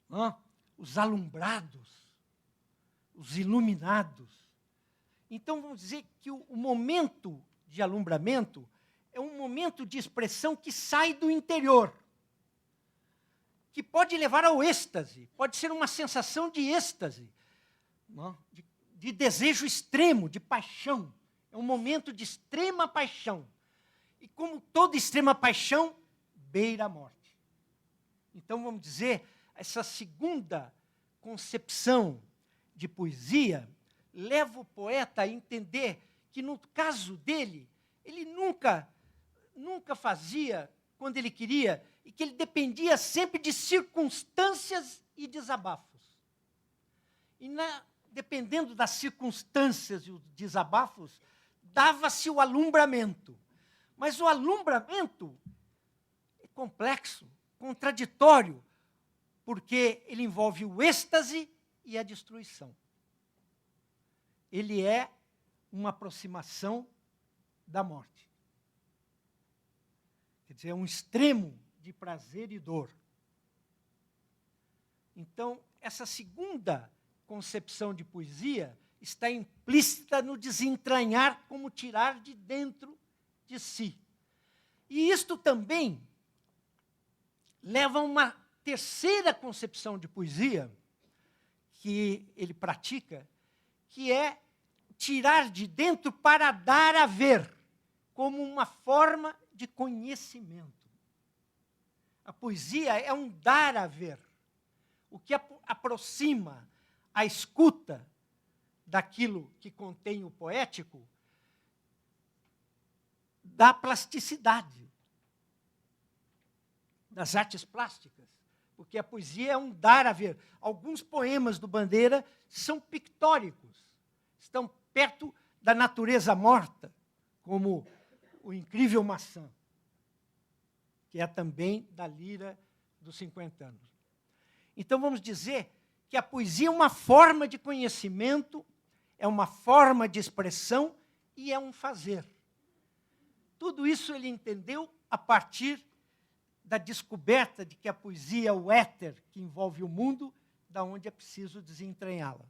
não? Os alumbrados, os iluminados. Então, vamos dizer que o momento de alumbramento é um momento de expressão que sai do interior, que pode levar ao êxtase, pode ser uma sensação de êxtase, não? De desejo extremo, de paixão. É um momento de extrema paixão. E como toda extrema paixão, beira a morte. Então, vamos dizer, essa segunda concepção de poesia leva o poeta a entender que, no caso dele, ele nunca fazia quando ele queria e que ele dependia sempre de circunstâncias e desabafos. E, dependendo das circunstâncias e os desabafos, dava-se o alumbramento. Mas o alumbramento é complexo, contraditório, porque ele envolve o êxtase e a destruição. Ele é uma aproximação da morte. Quer dizer, é um extremo de prazer e dor. Então, essa segunda concepção de poesia está implícita no desentranhar, como tirar de dentro de si. E isto também leva a uma terceira concepção de poesia que ele pratica, que é tirar de dentro para dar a ver, como uma forma de conhecimento. A poesia é um dar a ver, o que aproxima a escuta daquilo que contém o poético da plasticidade, das artes plásticas, porque a poesia é um dar a ver. Alguns poemas do Bandeira são pictóricos, estão perto da natureza morta, como O Incrível Maçã, que é também da Lira dos 50 anos. Então, vamos dizer que a poesia é uma forma de conhecimento, é uma forma de expressão e é um fazer. Tudo isso ele entendeu a partir da descoberta de que a poesia é o éter que envolve o mundo, da onde é preciso desentranhá-la.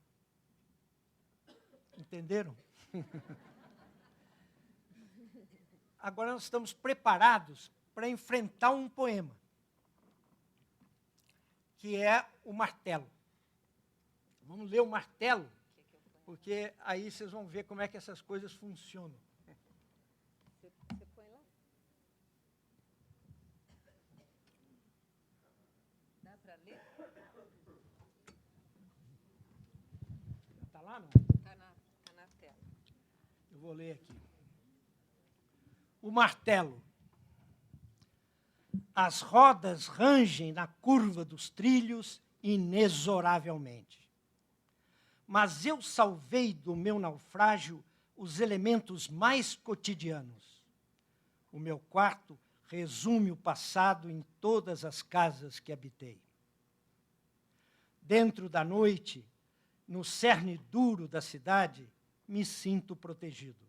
Entenderam? Agora nós estamos preparados para enfrentar um poema, que é o martelo. Vamos ler o martelo, porque aí vocês vão ver como é que essas coisas funcionam. Você põe lá? Dá para ler? Está lá, não? Está na tela. Eu vou ler aqui. O martelo. As rodas rangem na curva dos trilhos inexoravelmente. Mas eu salvei do meu naufrágio os elementos mais cotidianos. O meu quarto resume o passado em todas as casas que habitei. Dentro da noite, no cerne duro da cidade, me sinto protegido.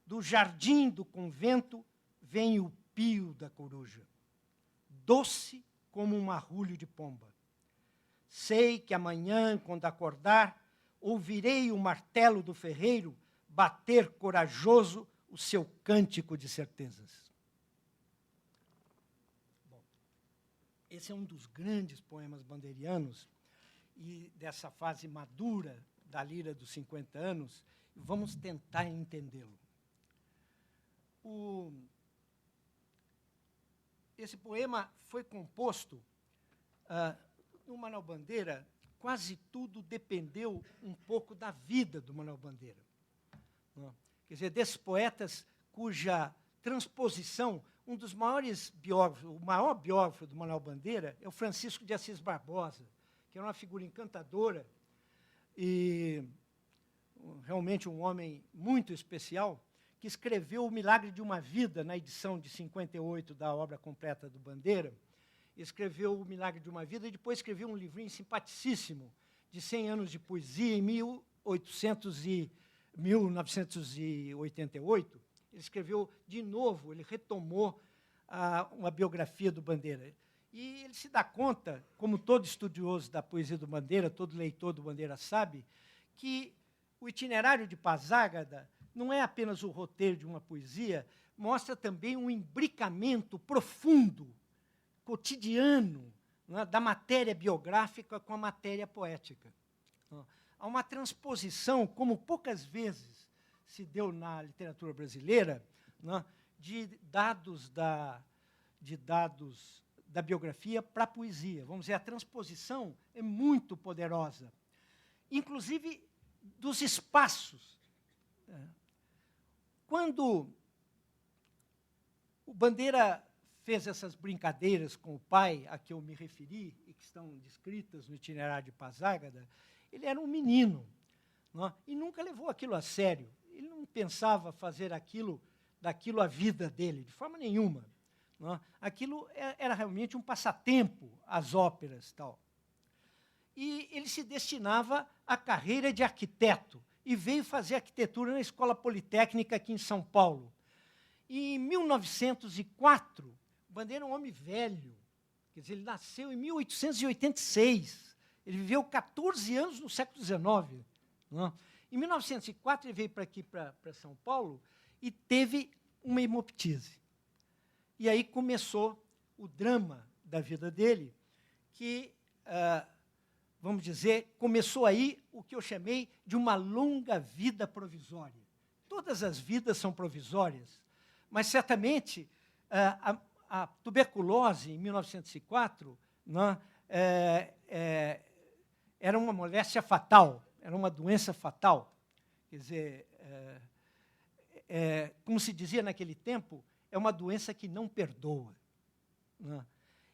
Do jardim do convento vem o pio da coruja, doce como um marrulho de pomba. Sei que amanhã, quando acordar, ouvirei o martelo do ferreiro bater corajoso o seu cântico de certezas. Bom, esse é um dos grandes poemas bandeirianos e dessa fase madura da lira dos 50 anos, vamos tentar entendê-lo. Esse poema foi composto no Manuel Bandeira. Quase tudo dependeu um pouco da vida do Manuel Bandeira. Quer dizer, desses poetas cuja transposição, um dos maiores biógrafos, o maior biógrafo do Manuel Bandeira é o Francisco de Assis Barbosa, que era uma figura encantadora e realmente um homem muito especial, que escreveu O Milagre de uma Vida, na edição de 58 da obra completa do Bandeira. Escreveu O Milagre de uma Vida e depois escreveu um livrinho simpaticíssimo de 100 anos de poesia, em 1988. Ele escreveu de novo, ele retomou uma biografia do Bandeira. E ele se dá conta, como todo estudioso da poesia do Bandeira, todo leitor do Bandeira sabe, que o Itinerário de Passágada não é apenas o roteiro de uma poesia, mostra também um imbricamento profundo, cotidiano, da matéria biográfica com a matéria poética. Há uma transposição, como poucas vezes se deu na literatura brasileira, de dados da biografia para a poesia. Vamos dizer, a transposição é muito poderosa, inclusive dos espaços. Quando o Bandeira fez essas brincadeiras com o pai, a que eu me referi, e que estão descritas no Itinerário de Passágada, ele era um menino, e nunca levou aquilo a sério. Ele não pensava fazer daquilo a vida dele, de forma nenhuma. Aquilo era realmente um passatempo, as óperas. Tal. E ele se destinava à carreira de arquiteto, e veio fazer arquitetura na Escola Politécnica aqui em São Paulo. E, em 1904, o Bandeira é um homem velho, quer dizer, ele nasceu em 1886, ele viveu 14 anos no século XIX. Em 1904, ele veio para aqui, para São Paulo, e teve uma hemoptise. E aí começou o drama da vida dele, que, vamos dizer, começou aí o que eu chamei de uma longa vida provisória. Todas as vidas são provisórias, mas, certamente, a tuberculose, em 1904, era uma moléstia fatal, era uma doença fatal. Quer dizer, como se dizia naquele tempo, é uma doença que não perdoa.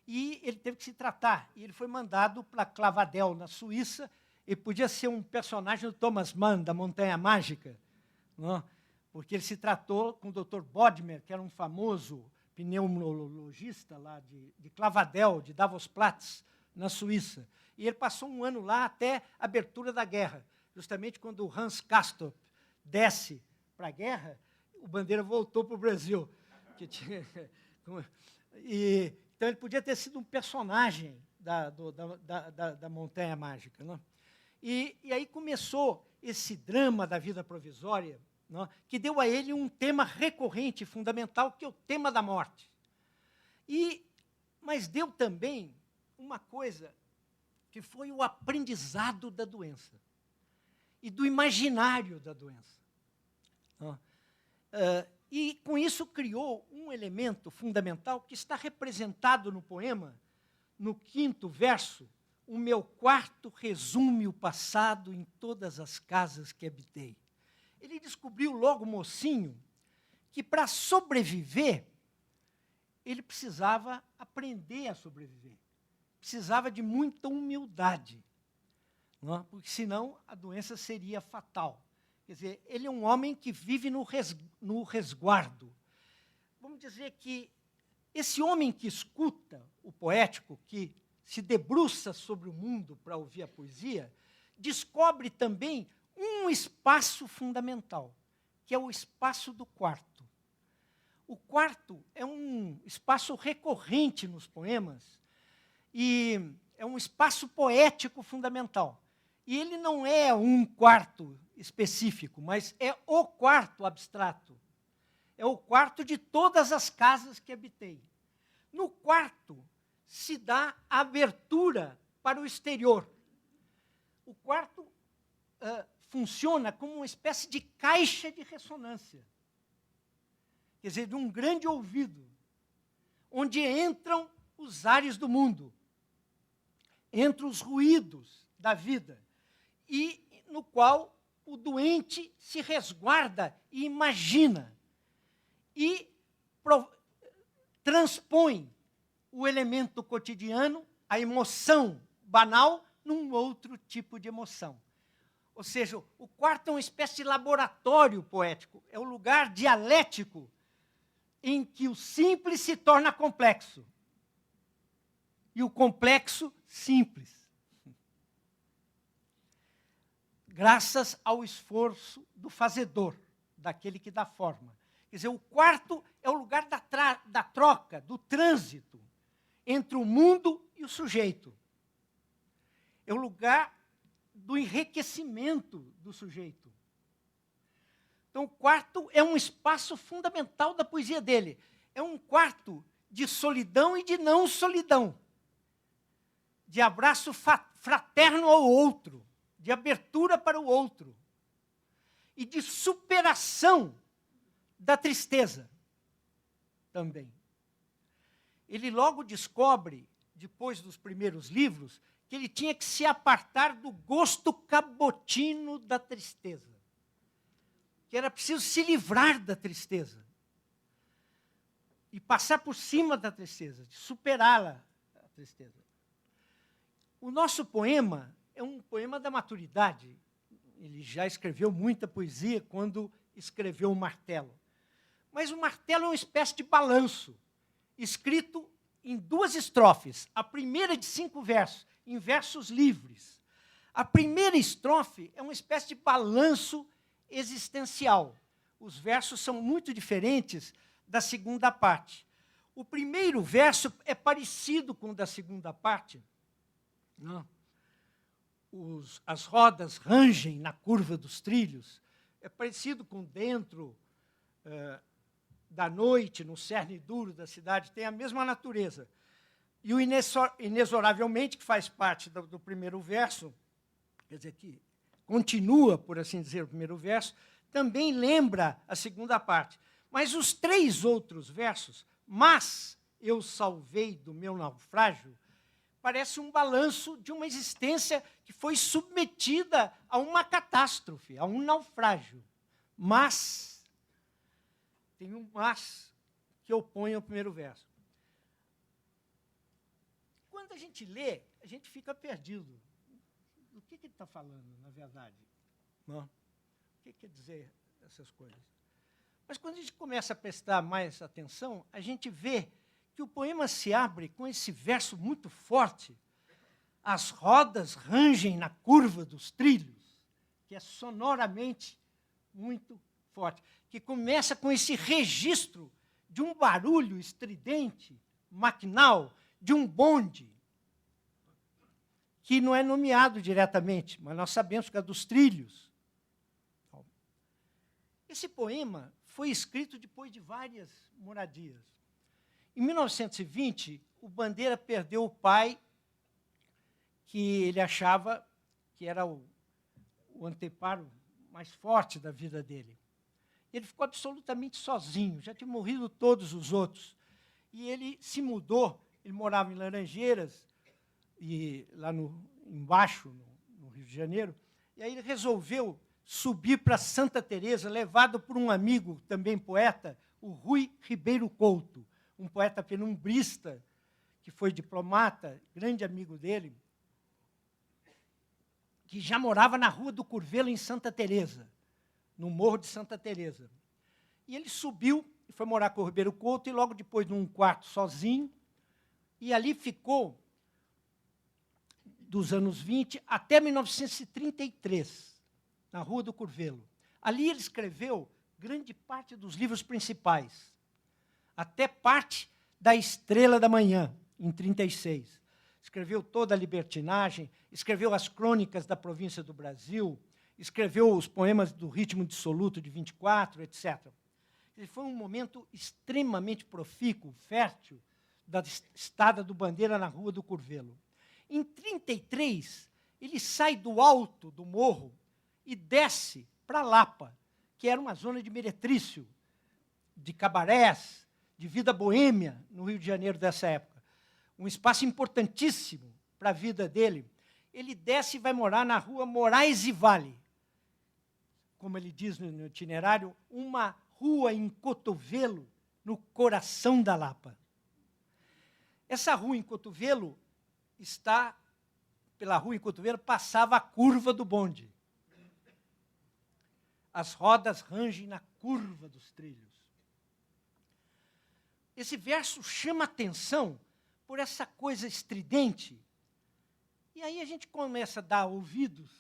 E ele teve que se tratar, e ele foi mandado para Clavadel, na Suíça. Ele podia ser um personagem do Thomas Mann, da Montanha Mágica, porque ele se tratou com o Dr. Bodmer, que era um famoso pneumologista lá de Clavadel, de Davos-Platz, na Suíça. E ele passou um ano lá até a abertura da guerra. Justamente quando o Hans Castorp desce para a guerra, o Bandeira voltou para o Brasil. Então, ele podia ter sido um personagem da Montanha Mágica. Não? E aí começou esse drama da vida provisória, não? Que deu a ele um tema recorrente, fundamental, que é o tema da morte. Mas deu também uma coisa que foi o aprendizado da doença e do imaginário da doença. E, com isso, criou um elemento fundamental que está representado no poema, no 5º verso: o meu quarto resume o passado em todas as casas que habitei. Ele descobriu logo, mocinho, que, para sobreviver, ele precisava aprender a sobreviver. Precisava de muita humildade, não é? Porque, senão, a doença seria fatal. Quer dizer, ele é um homem que vive no resguardo. Vamos dizer que esse homem que escuta o poético, que se debruça sobre o mundo para ouvir a poesia, descobre também um espaço fundamental, que é o espaço do quarto. O quarto é um espaço recorrente nos poemas e é um espaço poético fundamental. E ele não é um quarto específico, mas é o quarto abstrato. É o quarto de todas as casas que habitei. No quarto se dá abertura para o exterior. O quarto funciona como uma espécie de caixa de ressonância. Quer dizer, de um grande ouvido, onde entram os ares do mundo, entram os ruídos da vida, e no qual o doente se resguarda e imagina, e transpõe o elemento cotidiano, a emoção banal, num outro tipo de emoção. Ou seja, o quarto é uma espécie de laboratório poético, é o lugar dialético em que o simples se torna complexo e o complexo simples, graças ao esforço do fazedor, daquele que dá forma. Quer dizer, o quarto é o lugar da troca, do trânsito entre o mundo e o sujeito. É o lugar do enriquecimento do sujeito. Então, o quarto é um espaço fundamental da poesia dele. É um quarto de solidão e de não solidão, de abraço fraterno ao outro, de abertura para o outro e de superação da tristeza também. Ele logo descobre, depois dos primeiros livros, que ele tinha que se apartar do gosto cabotino da tristeza, que era preciso se livrar da tristeza e passar por cima da tristeza, de superá-la, a tristeza. O nosso poema é um poema da maturidade. Ele já escreveu muita poesia quando escreveu o Martelo. Mas o Martelo é uma espécie de balanço, escrito em 2 estrofes. A primeira de 5 versos, em versos livres. A primeira estrofe é uma espécie de balanço existencial. Os versos são muito diferentes da segunda parte. O primeiro verso é parecido com o da segunda parte. Não. As rodas rangem na curva dos trilhos. É parecido com dentro da noite, no cerne duro da cidade, tem a mesma natureza. E o inexoravelmente, que faz parte do primeiro verso, quer dizer, que continua, por assim dizer, o primeiro verso, também lembra a segunda parte. Mas os 3 outros versos, mas eu salvei do meu naufrágio, parece um balanço de uma existência que foi submetida a uma catástrofe, a um naufrágio. Mas, tem um mas que opõe ao primeiro verso. Quando a gente lê, a gente fica perdido. O que ele está falando, na verdade? Não? O que quer dizer essas coisas? Mas quando a gente começa a prestar mais atenção, a gente vê que o poema se abre com esse verso muito forte. As rodas rangem na curva dos trilhos, que é sonoramente muito forte, que começa com esse registro de um barulho estridente, maquinal, de um bonde. que não é nomeado diretamente, mas nós sabemos que é dos trilhos. Esse poema foi escrito depois de várias moradias. Em 1920, o Bandeira perdeu o pai, que ele achava que era o anteparo mais forte da vida dele. Ele ficou absolutamente sozinho, já tinha morrido todos os outros. E ele se mudou, ele morava em Laranjeiras, e lá embaixo, no Rio de Janeiro, e aí ele resolveu subir para Santa Teresa, levado por um amigo, também poeta, o Rui Ribeiro Couto, um poeta penumbrista, que foi diplomata, grande amigo dele, que já morava na Rua do Curvelo, em Santa Teresa, no Morro de Santa Teresa. E ele subiu e foi morar com o Ribeiro Couto, e logo depois num quarto sozinho, e ali ficou dos anos 20 até 1933, na Rua do Curvelo. Ali ele escreveu grande parte dos livros principais, até parte da Estrela da Manhã, em 36. Escreveu toda a libertinagem, escreveu as crônicas da província do Brasil, escreveu os poemas do Ritmo Dissoluto, de 24, etc. Foi um momento extremamente profícuo, fértil, da estada do Bandeira na Rua do Curvelo. Em 33, ele sai do alto do morro e desce para Lapa, que era uma zona de meretrício, de cabarés, de vida boêmia no Rio de Janeiro dessa época. Um espaço importantíssimo para a vida dele. Ele desce e vai morar na Rua Moraes e Vale, como ele diz no itinerário, uma rua em Cotovelo, no coração da Lapa. Essa rua em Cotovelo pela rua em Cotovelo, passava a curva do bonde. As rodas rangem na curva dos trilhos. Esse verso chama atenção por essa coisa estridente. E aí a gente começa a dar ouvidos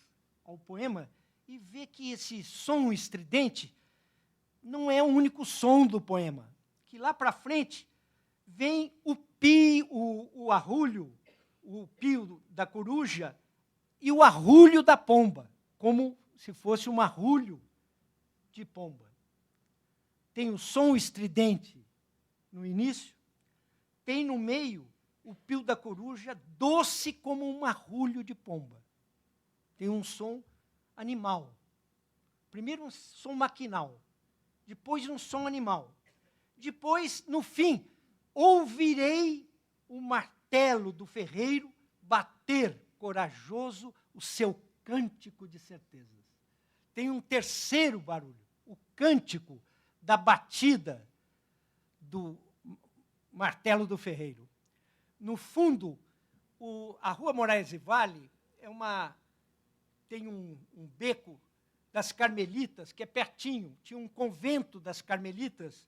ao poema e vê que esse som estridente não é o único som do poema. Que lá para frente vem o pio, o arrulho, o pio da coruja e o arrulho da pomba, como se fosse um arrulho de pomba. Tem o som estridente no início, tem no meio o pio da coruja, doce como um arrulho de pomba. Tem um som animal. Primeiro um som maquinal, depois um som animal. Depois, no fim, ouvirei o martelo do ferreiro bater corajoso o seu cântico de certezas. Tem um terceiro barulho, o cântico da batida do martelo do ferreiro. No fundo, a Rua Moraes e Vale tem um beco das Carmelitas, que é pertinho. Tinha um convento das Carmelitas,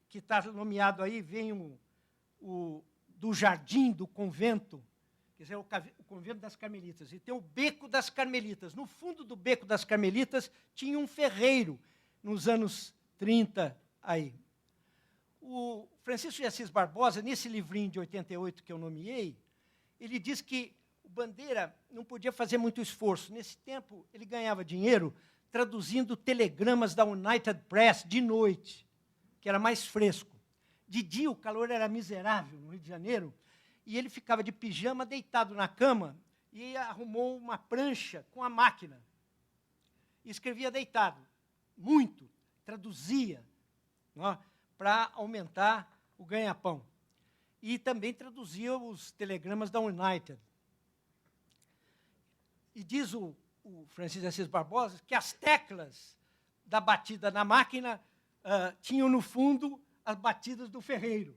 que está nomeado aí, vem do jardim do convento, quer dizer, o convento das Carmelitas. E tem o Beco das Carmelitas. No fundo do Beco das Carmelitas tinha um ferreiro, nos anos 30, aí. O Francisco de Assis Barbosa, nesse livrinho de 88 que eu nomeei, ele diz que o Bandeira não podia fazer muito esforço. Nesse tempo, ele ganhava dinheiro traduzindo telegramas da United Press de noite, que era mais fresco. De dia, o calor era miserável no Rio de Janeiro, e ele ficava de pijama, deitado na cama, e arrumou uma prancha com a máquina. E escrevia deitado, muito, traduzia, para aumentar o ganha-pão. E também traduzia os telegramas da United. E diz o Francisco de Assis Barbosa que as teclas da batida na máquina tinham, no fundo, as batidas do ferreiro.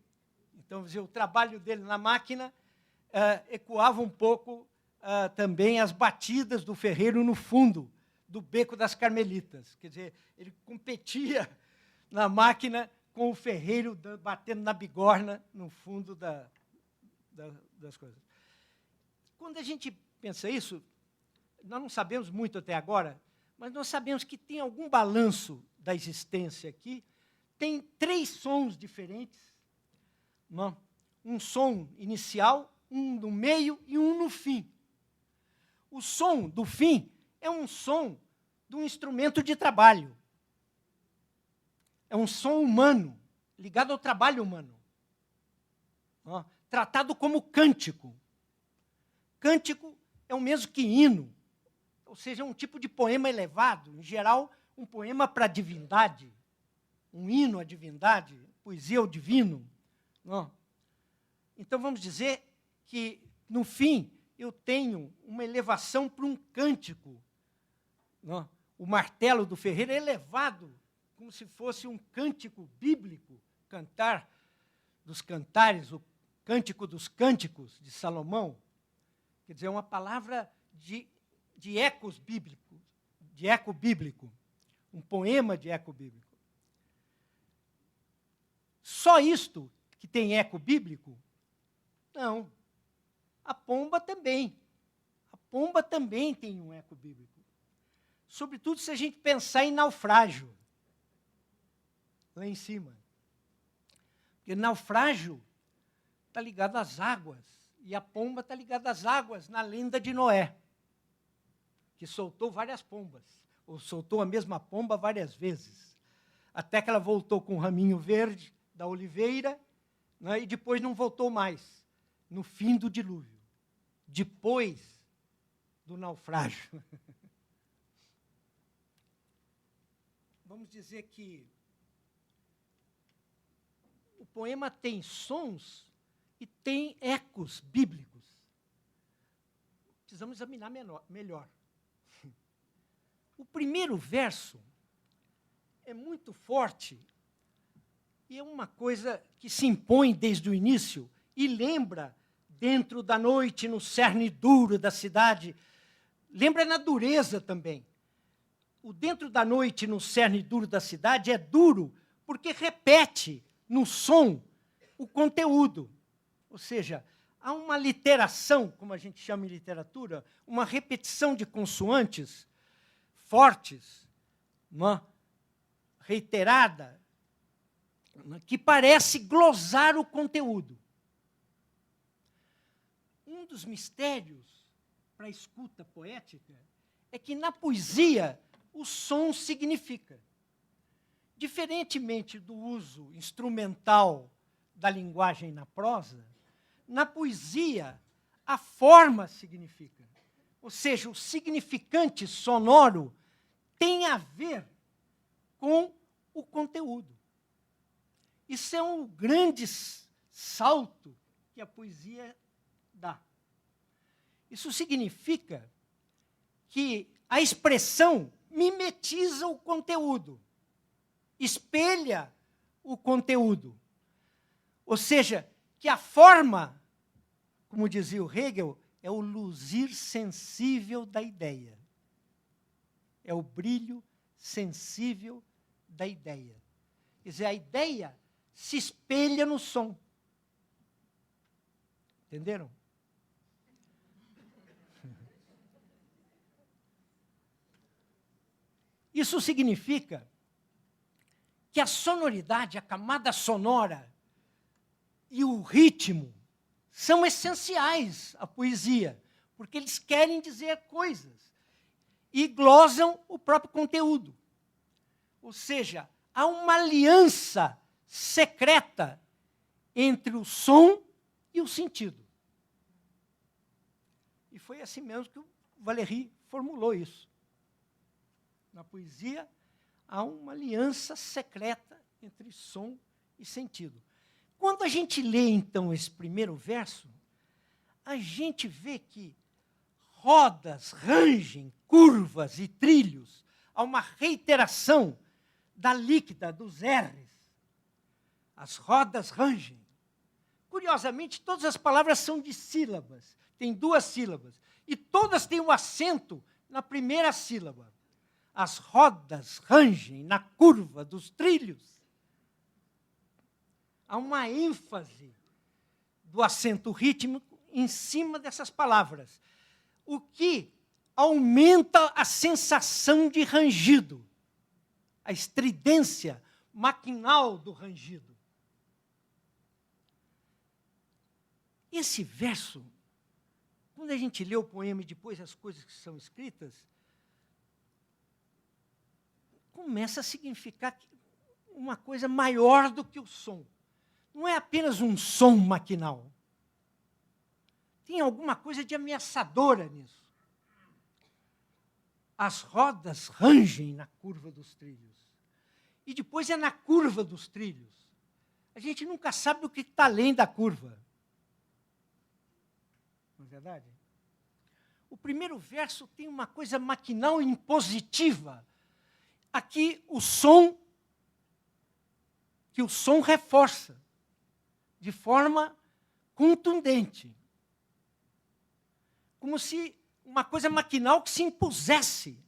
Então, o trabalho dele na máquina ecoava um pouco também as batidas do ferreiro no fundo do Beco das Carmelitas. Quer dizer, ele competia na máquina com o ferreiro batendo na bigorna no fundo das coisas. Quando a gente pensa isso, nós não sabemos muito até agora, mas nós sabemos que tem algum balanço da existência aqui. Tem 3 sons diferentes, um som inicial, um no meio e um no fim. o som do fim é um som de um instrumento de trabalho. É um som humano, ligado ao trabalho humano. Ó, tratado como cântico. Cântico é o mesmo que hino, ou seja, é um tipo de poema elevado, em geral, um poema para a divindade, um hino à divindade, poesia ao divino. Ó. Então, vamos dizer que, no fim, eu tenho uma elevação para um cântico. Ó. O martelo do ferreiro é elevado, como se fosse um cântico bíblico, cantar dos cantares, o cântico dos cânticos de Salomão. Quer dizer, é uma palavra de ecos bíblicos, de eco bíblico, um poema de eco bíblico. Só isto que tem eco bíblico? Não. A pomba também. A pomba também tem um eco bíblico. Sobretudo se a gente pensar em naufrágio, lá em cima. Porque naufrágio está ligado às águas, e a pomba está ligada às águas na lenda de Noé, que soltou várias pombas, ou soltou a mesma pomba várias vezes, até que ela voltou com o raminho verde da oliveira, né, e depois não voltou mais, no fim do dilúvio, depois do naufrágio. Vamos dizer que o poema tem sons e tem ecos bíblicos. Precisamos examinar melhor. O primeiro verso é muito forte e é uma coisa que se impõe desde o início e lembra, dentro da noite, no cerne duro da cidade, lembra na dureza também. O dentro da noite, no cerne duro da cidade, é duro porque repete no som o conteúdo. Ou seja, há uma literação, como a gente chama em literatura, uma repetição de consoantes fortes, reiterada, que parece glosar o conteúdo. Um dos mistérios para a escuta poética é que, na poesia, o som significa. Diferentemente do uso instrumental da linguagem na prosa, na poesia, a forma significa. Ou seja, o significante sonoro tem a ver com o conteúdo. Isso é um grande salto que a poesia dá. Isso significa que a expressão mimetiza o conteúdo, espelha o conteúdo. Ou seja, que a forma, como dizia o Hegel, é o luzir sensível da ideia. É o brilho sensível da ideia. Quer dizer, a ideia se espelha no som. Entenderam? Isso significa que a sonoridade, a camada sonora e o ritmo são essenciais à poesia, porque eles querem dizer coisas e glosam o próprio conteúdo. Ou seja, há uma aliança secreta entre o som e o sentido. E foi assim mesmo que o Valéry formulou isso. Na poesia, há uma aliança secreta entre som e sentido. Quando a gente lê, então, esse primeiro verso, a gente vê que rodas rangem, curvas e trilhos. Há uma reiteração da líquida, dos R's. As rodas rangem. Curiosamente, todas as palavras são de sílabas. Tem 2 sílabas. E todas têm o acento na primeira sílaba. As rodas rangem na curva dos trilhos. Há uma ênfase do acento rítmico em cima dessas palavras, o que aumenta a sensação de rangido, a estridência maquinal do rangido. Esse verso quando a gente lê o poema e depois as coisas que são escritas, começa a significar uma coisa maior do que o som. Não é apenas um som maquinal. Tem alguma coisa de ameaçadora nisso. As rodas rangem na curva dos trilhos. E depois é na curva dos trilhos. A gente nunca sabe o que está além da curva. Não é verdade? O primeiro verso tem uma coisa maquinal e impositiva. Aqui o som, que o som reforça de forma contundente. Como se uma coisa maquinal que se impusesse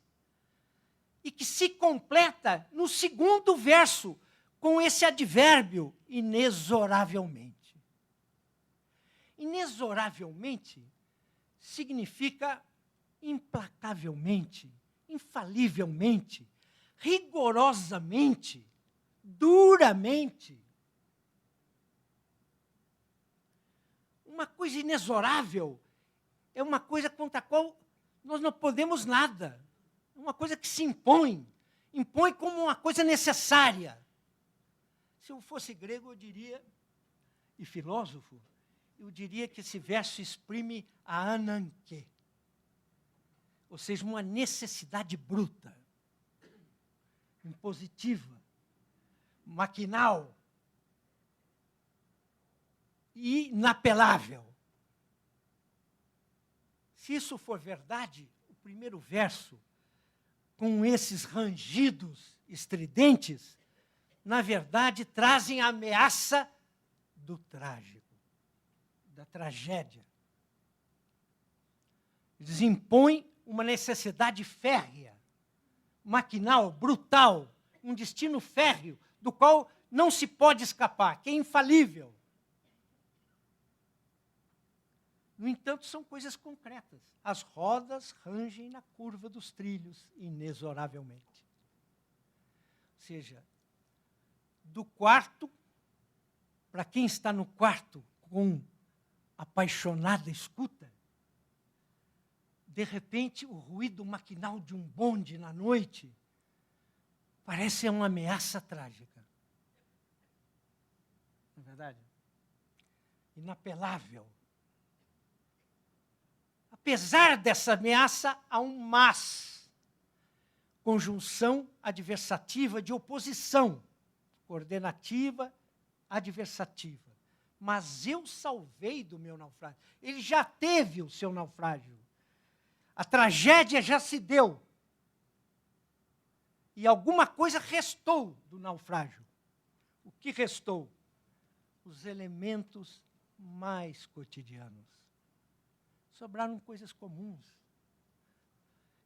e que se completa no segundo verso com esse advérbio, inexoravelmente. Inexoravelmente significa implacavelmente, infalivelmente, rigorosamente, duramente. Uma coisa inexorável é uma coisa contra a qual nós não podemos nada. É uma coisa que se impõe. Impõe como uma coisa necessária. Se eu fosse grego, eu diria, e filósofo, eu diria que esse verso exprime a ananke, ou seja, uma necessidade bruta, impositiva, maquinal e inapelável. Se isso for verdade, o primeiro verso, com esses rangidos estridentes, na verdade, trazem a ameaça do trágico, da tragédia. Eles impõem uma necessidade férrea, maquinal, brutal, um destino férreo, do qual não se pode escapar, que é infalível. No entanto, são coisas concretas. As rodas rangem na curva dos trilhos, inexoravelmente. Ou seja, do quarto, para quem está no quarto com apaixonada escuta, de repente, o ruído maquinal de um bonde na noite parece uma ameaça trágica. Não é verdade? Inapelável. Apesar dessa ameaça, há um mas. Conjunção adversativa de oposição. Coordenativa, adversativa. Mas eu salvei do meu naufrágio. Ele já teve o seu naufrágio. A tragédia já se deu. E alguma coisa restou do naufrágio. O que restou? Os elementos mais cotidianos. Sobraram coisas comuns.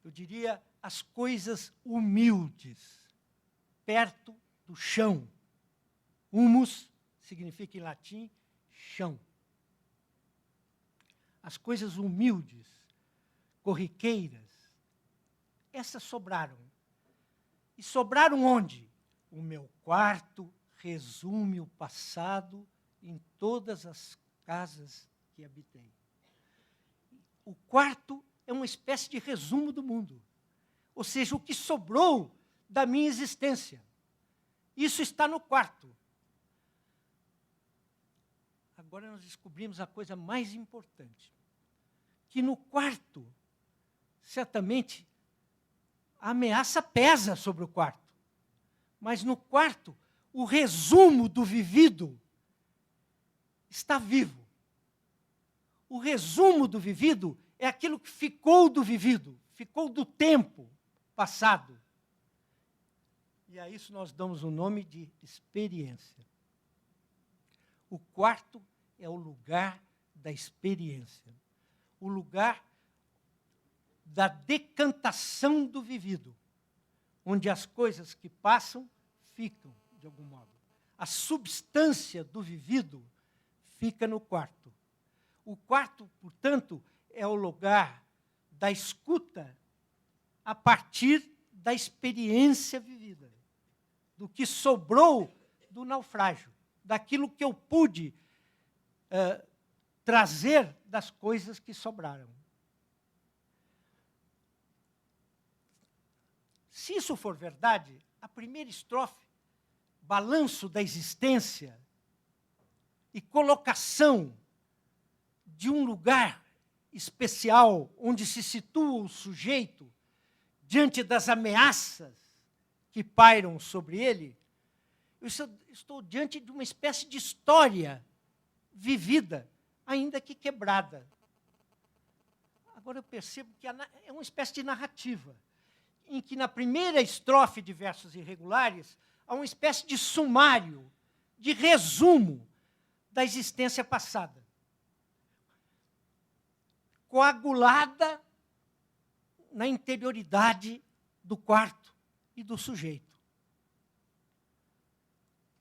Eu diria as coisas humildes, perto do chão. Humus significa em latim chão. As coisas humildes, corriqueiras, essas sobraram. E sobraram onde? O meu quarto resume o passado em todas as casas que habitei. O quarto é uma espécie de resumo do mundo. Ou seja, o que sobrou da minha existência. Isso está no quarto. Agora nós descobrimos a coisa mais importante. Que no quarto, certamente, a ameaça pesa sobre o quarto. Mas no quarto, o resumo do vivido está vivo. O resumo do vivido é aquilo que ficou do vivido, ficou do tempo passado. E a isso nós damos o nome de experiência. O quarto é o lugar da experiência, o lugar da decantação do vivido, onde as coisas que passam ficam, de algum modo. A substância do vivido fica no quarto. O quarto, portanto, é o lugar da escuta a partir da experiência vivida, do que sobrou do naufrágio, daquilo que eu pude trazer das coisas que sobraram. Se isso for verdade, a primeira estrofe, balanço da existência e colocação de um lugar especial onde se situa o sujeito diante das ameaças que pairam sobre ele, eu estou diante de uma espécie de história vivida, ainda que quebrada. Agora eu percebo que é uma espécie de narrativa, em que na primeira estrofe de Versos Irregulares há uma espécie de sumário, de resumo da existência passada, coagulada na interioridade do quarto e do sujeito.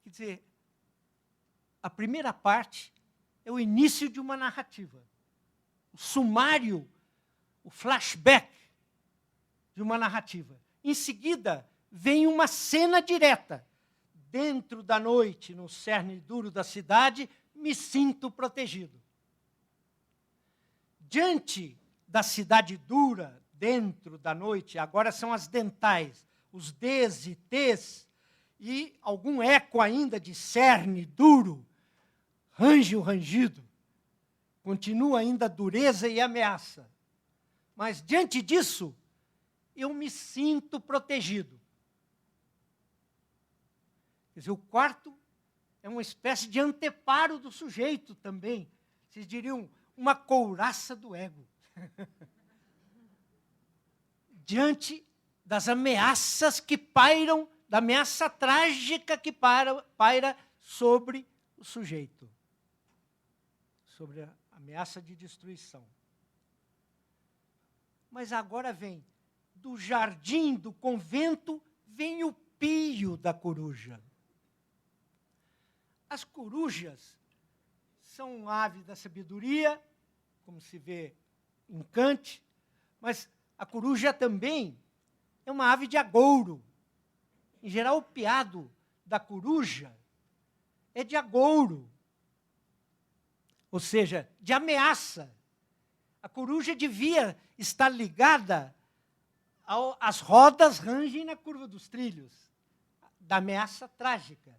Quer dizer, a primeira parte é o início de uma narrativa, o sumário, o flashback de uma narrativa. Em seguida, vem uma cena direta. Dentro da noite, no cerne duro da cidade, me sinto protegido. Diante da cidade dura, dentro da noite, agora são as dentais, os Ds e Ts, e algum eco ainda de cerne duro, range o rangido. Continua ainda a dureza e a ameaça. Mas, diante disso, eu me sinto protegido. Quer dizer, o quarto é uma espécie de anteparo do sujeito também. Vocês diriam, uma couraça do ego. Diante das ameaças que pairam, da ameaça trágica que paira sobre o sujeito. Sobre a ameaça de destruição. Mas agora vem, do jardim do convento, vem o pio da coruja. As corujas são aves da sabedoria, como se vê em Kant, mas a coruja também é uma ave de agouro. Em geral, o piado da coruja é de agouro, ou seja, de ameaça. A coruja devia estar ligada às rodas rangem na curva dos trilhos, da ameaça trágica,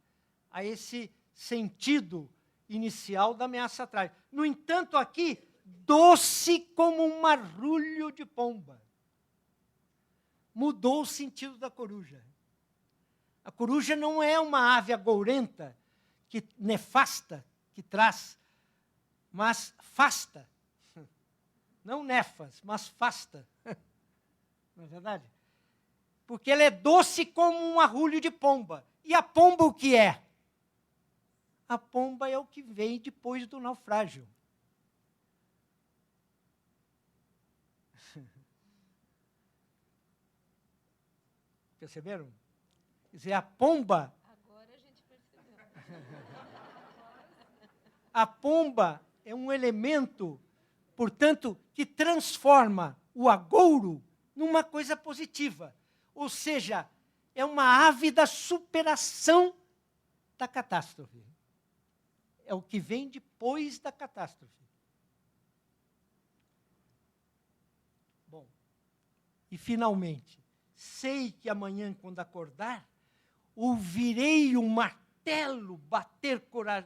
a esse sentido inicial da ameaça trágica. No entanto, aqui, doce como um marrulho de pomba. Mudou o sentido da coruja. A coruja não é uma ave agourenta, nefasta, que traz, mas fasta. Não nefas, mas fasta. Não é verdade? Porque ela é doce como um arrulho de pomba. E a pomba o que é? A pomba é o que vem depois do naufrágio. Perceberam? Quer dizer, a pomba... Agora a gente percebeu. A pomba é um elemento, portanto, que transforma o agouro numa coisa positiva. Ou seja, é uma ave da superação da catástrofe. É o que vem depois da catástrofe. Bom, e finalmente, sei que amanhã, quando acordar, ouvirei um martelo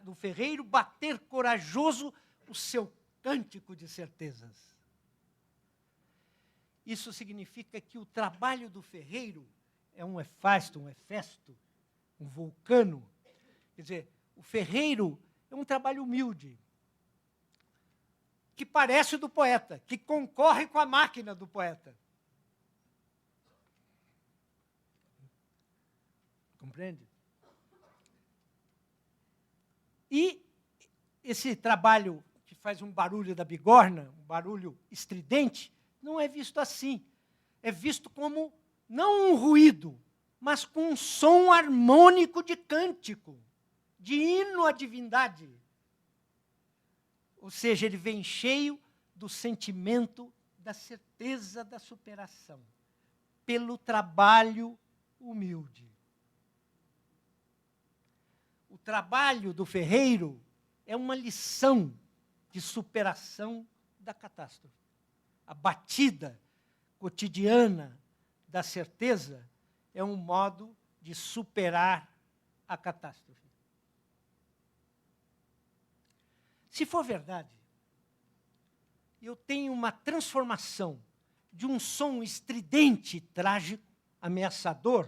do ferreiro bater corajoso o seu cântico de certezas. Isso significa que o trabalho do ferreiro é um Hefesto, um vulcano. Quer dizer, o ferreiro é um trabalho humilde, que parece o do poeta, que concorre com a máquina do poeta. Compreende? E esse trabalho que faz um barulho da bigorna, um barulho estridente, não é visto assim. É visto como, não um ruído, mas com um som harmônico de cântico, de hino à divindade. Ou seja, ele vem cheio do sentimento da certeza da superação, pelo trabalho humilde. O trabalho do ferreiro é uma lição de superação da catástrofe. A batida cotidiana da certeza é um modo de superar a catástrofe. Se for verdade, eu tenho uma transformação de um som estridente, trágico, ameaçador,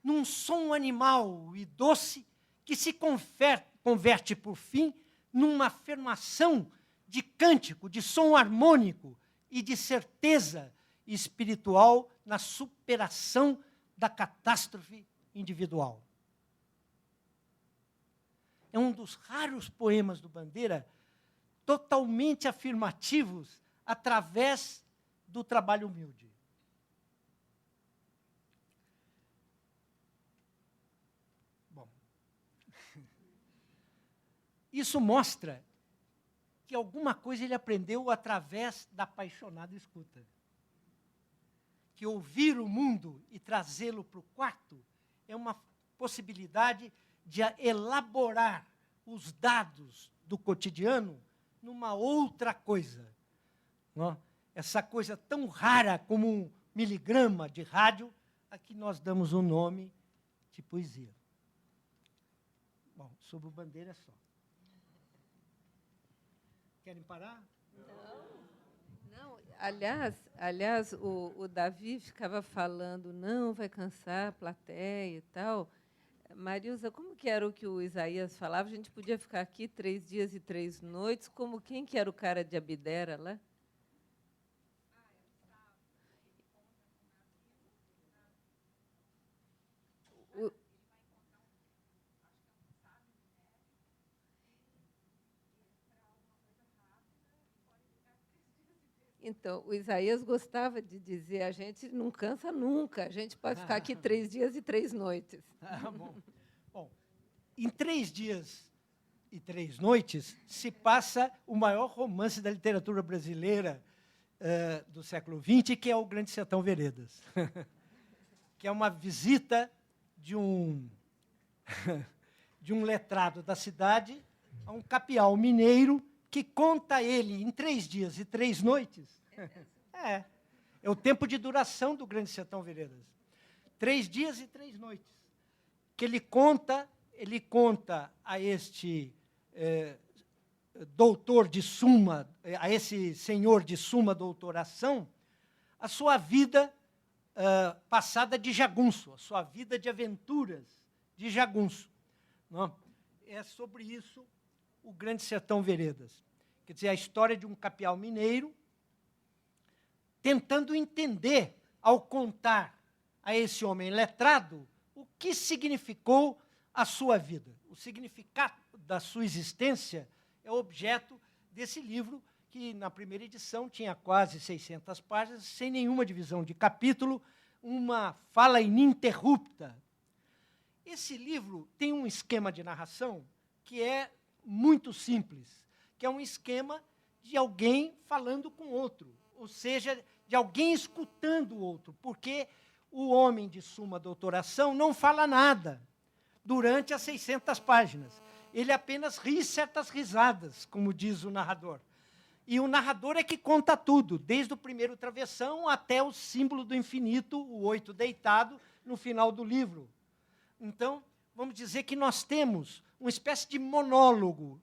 num som animal e doce que se converte, por fim, numa afirmação de cântico, de som harmônico e de certeza espiritual na superação da catástrofe individual. É um dos raros poemas do Bandeira totalmente afirmativos através do trabalho humilde. Bom, isso mostra que alguma coisa ele aprendeu através da apaixonada escuta. Que ouvir o mundo e trazê-lo para o quarto é uma possibilidade de elaborar os dados do cotidiano numa outra coisa. Não? Essa coisa tão rara como um miligrama de rádio, a que nós damos o nome de poesia. Bom, sobre o Bandeira é só. Querem parar? Não, aliás o Davi ficava falando, não, vai cansar a plateia e tal. Marilza, como que era o que o Isaías falava? A gente podia ficar aqui 3 dias e 3 noites, como quem que era o cara de Abdera lá? Então, o Isaías gostava de dizer, a gente não cansa nunca, a gente pode ficar aqui 3 dias e 3 noites. Bom, em 3 dias e 3 noites se passa o maior romance da literatura brasileira do século XX, que é o Grande Sertão Veredas, que é uma visita de um letrado da cidade a um capial mineiro que conta ele em 3 dias e 3 noites. É o tempo de duração do Grande Sertão Veredas. 3 dias e 3 noites. Que ele conta a este doutor de suma, a esse senhor de suma doutoração, a sua vida passada de jagunço, a sua vida de aventuras de jagunço. Não? É sobre isso o Grande Sertão Veredas. Quer dizer, a história de um capial mineiro tentando entender, ao contar a esse homem letrado, o que significou a sua vida. O significado da sua existência é objeto desse livro, que, na primeira edição, tinha quase 600 páginas, sem nenhuma divisão de capítulo, uma fala ininterrupta. Esse livro tem um esquema de narração que é muito simples, que é um esquema de alguém falando com outro, ou seja, de alguém escutando o outro, porque o homem de suma doutoração não fala nada durante as 600 páginas. Ele apenas ri certas risadas, como diz o narrador. E o narrador é que conta tudo, desde o primeiro travessão até o símbolo do infinito, o 8 deitado, no final do livro. Então, vamos dizer que nós temos uma espécie de monólogo,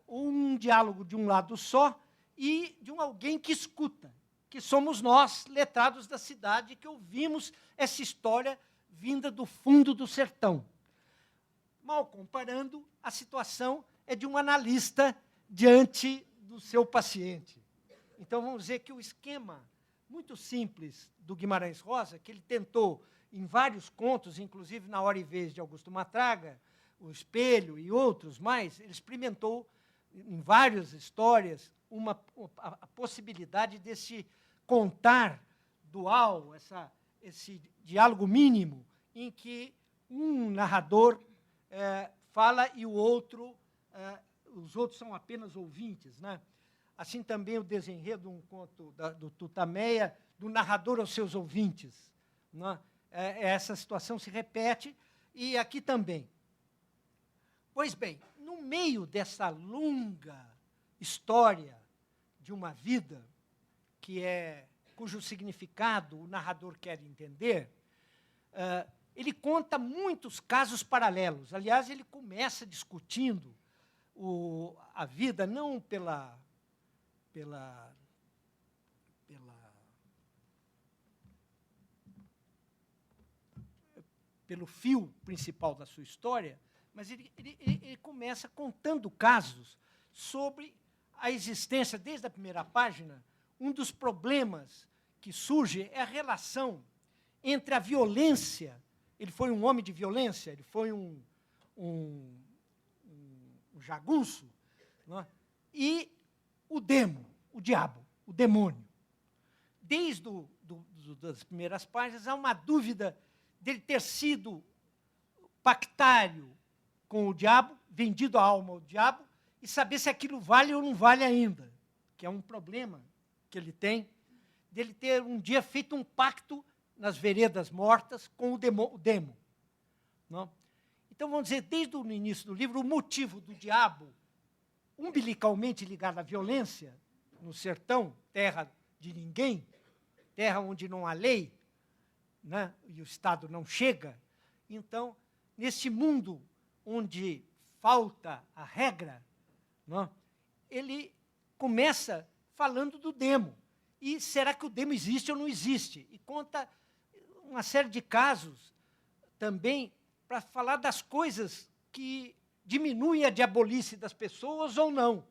um diálogo de um lado só e de alguém que escuta, que somos nós, letrados da cidade, que ouvimos essa história vinda do fundo do sertão. Mal comparando, a situação é de um analista diante do seu paciente. Então, vamos dizer que o esquema muito simples do Guimarães Rosa, que ele tentou em vários contos, inclusive na Hora e Vez de Augusto Matraga, O Espelho e outros mais, ele experimentou em várias histórias a possibilidade desse contar dual, esse diálogo mínimo, em que um narrador fala e o outro, os outros são apenas ouvintes. Né? Assim também o desenredo, um conto do Tutameia, do narrador aos seus ouvintes. Né? Essa situação se repete, e aqui também. Pois bem, no meio dessa longa história de uma vida, cujo significado o narrador quer entender, ele conta muitos casos paralelos. Aliás, ele começa discutindo a vida não pelo fio principal da sua história, mas ele começa contando casos sobre a existência, desde a primeira página, um dos problemas que surge é a relação entre a violência, ele foi um homem de violência, ele foi um jagunço, não é? E o demo, o diabo, o demônio. Desde das primeiras páginas, há uma dúvida dele ter sido pactário com o diabo, vendido a alma ao diabo, e saber se aquilo vale ou não vale ainda, que é um problema que ele tem, dele ter um dia feito um pacto nas veredas mortas com o demo. Não? Então, vamos dizer, desde o início do livro, o motivo do diabo, umbilicalmente ligado à violência, no sertão, terra de ninguém, terra onde não há lei, né, e o Estado não chega. Então, nesse mundo onde falta a regra, não, ele começa falando do demo. E será que o demo existe ou não existe? E conta uma série de casos também para falar das coisas que diminuem a diabolice das pessoas ou não,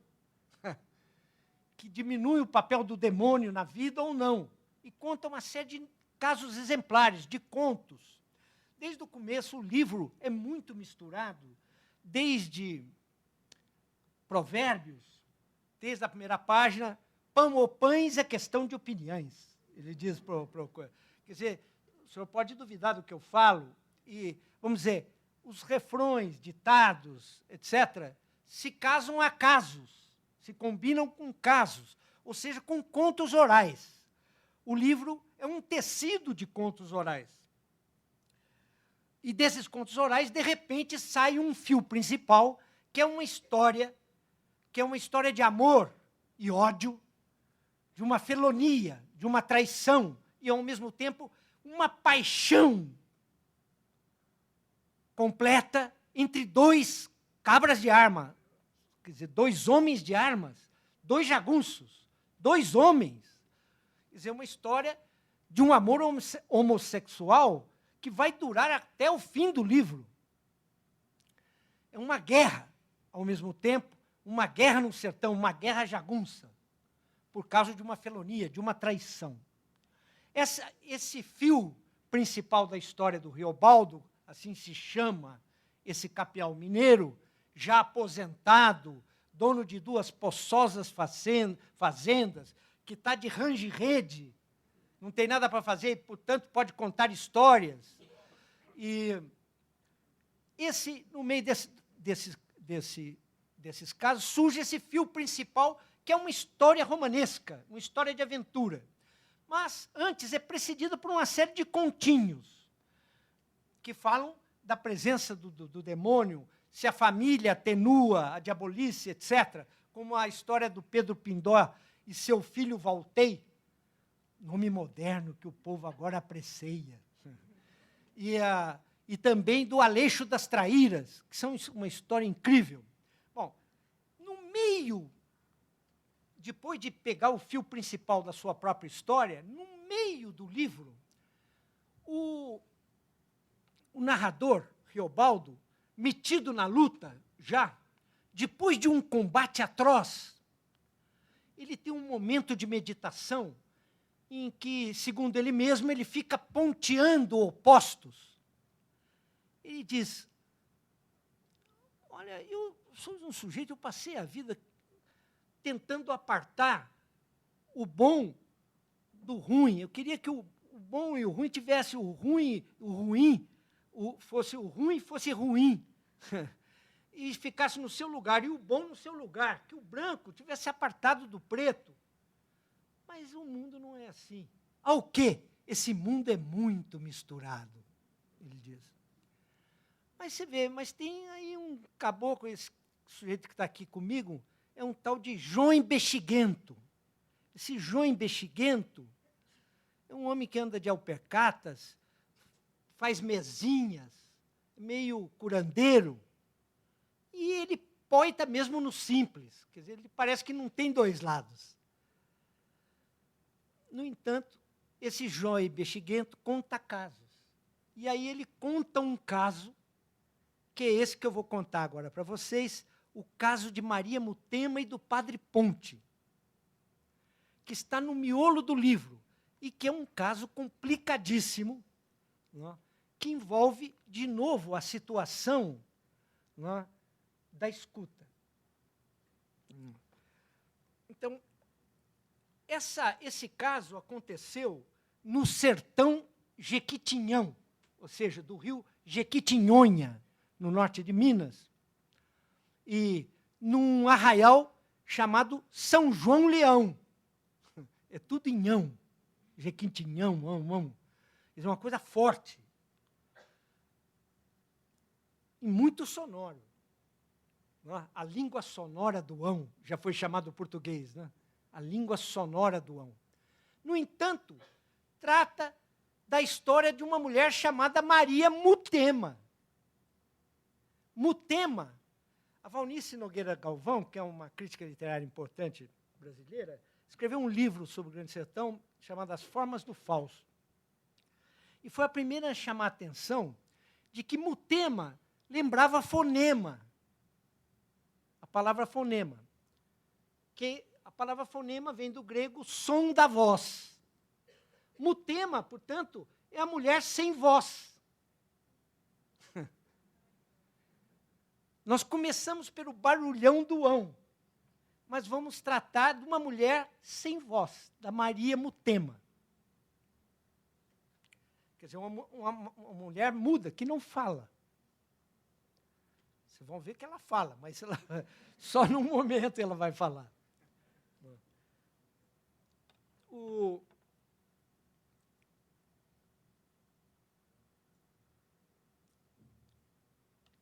que diminui o papel do demônio na vida ou não. E conta uma série de casos exemplares, de contos. Desde o começo, o livro é muito misturado, desde provérbios, desde a primeira página, pão ou pães é questão de opiniões. Ele diz quer dizer, o senhor pode duvidar do que eu falo, e, vamos dizer, os refrões, ditados, etc., se casam a casos, se combinam com casos, ou seja, com contos orais. O livro é um tecido de contos orais. E desses contos orais, de repente, sai um fio principal, que é uma história de amor e ódio, de uma felonia, de uma traição, e, ao mesmo tempo, uma paixão completa entre dois cabras de arma, quer dizer, dois homens de armas, dois jagunços, dois homens. Quer dizer, uma história de um amor homossexual que vai durar até o fim do livro. É uma guerra, ao mesmo tempo, uma guerra no sertão, uma guerra jagunça, por causa de uma felonia, de uma traição. Esse fio principal da história do Riobaldo, assim se chama esse capial mineiro, já aposentado, dono de 2 poçosas fazendas, que está de range-rede, não tem nada para fazer e, portanto, pode contar histórias. E no meio desses casos, surge esse fio principal, que é uma história romanesca, uma história de aventura. Mas, antes, é precedido por uma série de continhos, que falam da presença do demônio, se a família atenua a diabolice, etc., como a história do Pedro Pindó e seu filho Valtei, nome moderno que o povo agora aprecia. E também do Aleixo das Traíras, que são uma história incrível. Bom, no meio, depois de pegar o fio principal da sua própria história, no meio do livro, o narrador, Riobaldo, metido na luta já, depois de um combate atroz, ele tem um momento de meditação em que, segundo ele mesmo, ele fica ponteando opostos. Ele diz, olha, eu sou um sujeito, eu passei a vida tentando apartar o bom do ruim. Eu queria que o bom e o ruim tivesse o ruim, fosse o ruim, fosse ruim. E ficasse no seu lugar, e o bom no seu lugar, que o branco tivesse apartado do preto. Mas o mundo não é assim. Ao quê? Esse mundo é muito misturado, ele diz. Mas você vê, mas tem aí um caboclo, esse sujeito que está aqui comigo, é um tal de João Bexiguento. Esse João Bexiguento é um homem que anda de alpercatas, faz mesinhas, meio curandeiro, e ele poeta mesmo no simples, quer dizer, ele parece que não tem dois lados. No entanto, esse Joy Bexiguento conta casos. E aí ele conta um caso, que é esse que eu vou contar agora para vocês, o caso de Maria Mutema e do Padre Ponte, que está no miolo do livro, e que é um caso complicadíssimo, não é? Que envolve, de novo, a situação, não é, da escuta. Então, esse caso aconteceu no sertão Jequitinhão, ou seja, do rio Jequitinhonha, no norte de Minas, e num arraial chamado São João Leão. É tudo em ão, Jequitinhão, ão. Isso é uma coisa forte. E muito sonoro. A língua sonora do ão, já foi chamado português, né? A língua sonora do ão. No entanto, trata da história de uma mulher chamada Maria Mutema. Mutema, a Valnice Nogueira Galvão, que é uma crítica literária importante brasileira, escreveu um livro sobre o Grande Sertão chamado As Formas do Falso. E foi a primeira a chamar a atenção de que Mutema lembrava fonema, a palavra fonema, que a palavra fonema vem do grego som da voz. Mutema, portanto, é a mulher sem voz. Nós começamos pelo barulhão do ão, mas vamos tratar de uma mulher sem voz, da Maria Mutema. Quer dizer, uma mulher muda, que não fala. Vocês vão ver que ela fala, mas só num momento ela vai falar.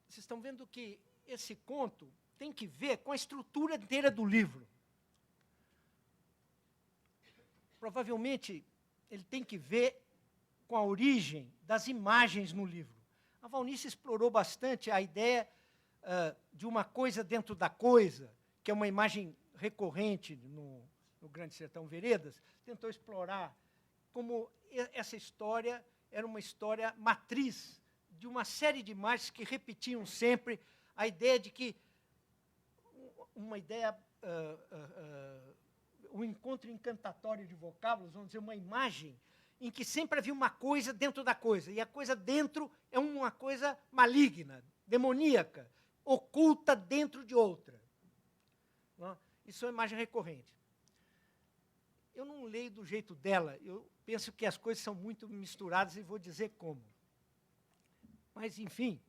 Vocês estão vendo que esse conto tem que ver com a estrutura inteira do livro. Provavelmente, ele tem que ver com a origem das imagens no livro. A Valnice explorou bastante a ideia de uma coisa dentro da coisa, que é uma imagem recorrente no Grande Sertão Veredas, tentou explorar como essa história era uma história matriz de uma série de imagens que repetiam sempre a ideia de que um encontro encantatório de vocábulos, vamos dizer, uma imagem em que sempre havia uma coisa dentro da coisa, e a coisa dentro é uma coisa maligna, demoníaca, oculta dentro de outra. Não? Isso é uma imagem recorrente. Eu não leio do jeito dela, eu penso que as coisas são muito misturadas e vou dizer como. Mas, enfim,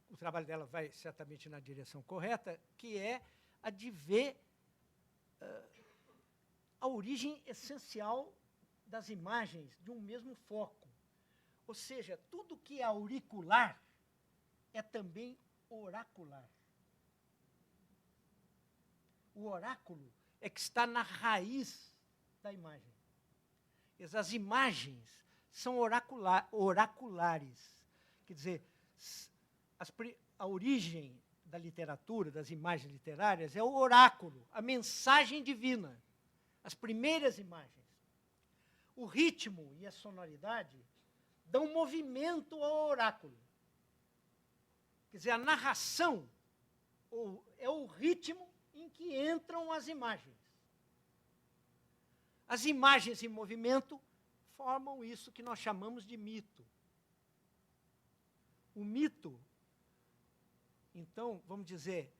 o trabalho dela vai certamente na direção correta, que é a de ver a origem essencial das imagens de um mesmo foco. Ou seja, tudo que é auricular é também oracular. O oráculo é que está na raiz da imagem. As imagens são oraculares. Quer dizer, a origem da literatura, das imagens literárias, é o oráculo, a mensagem divina, as primeiras imagens. O ritmo e a sonoridade dão movimento ao oráculo. Quer dizer, a narração é o ritmo em que entram as imagens. As imagens em movimento formam isso que nós chamamos de mito. O mito, então, vamos dizer,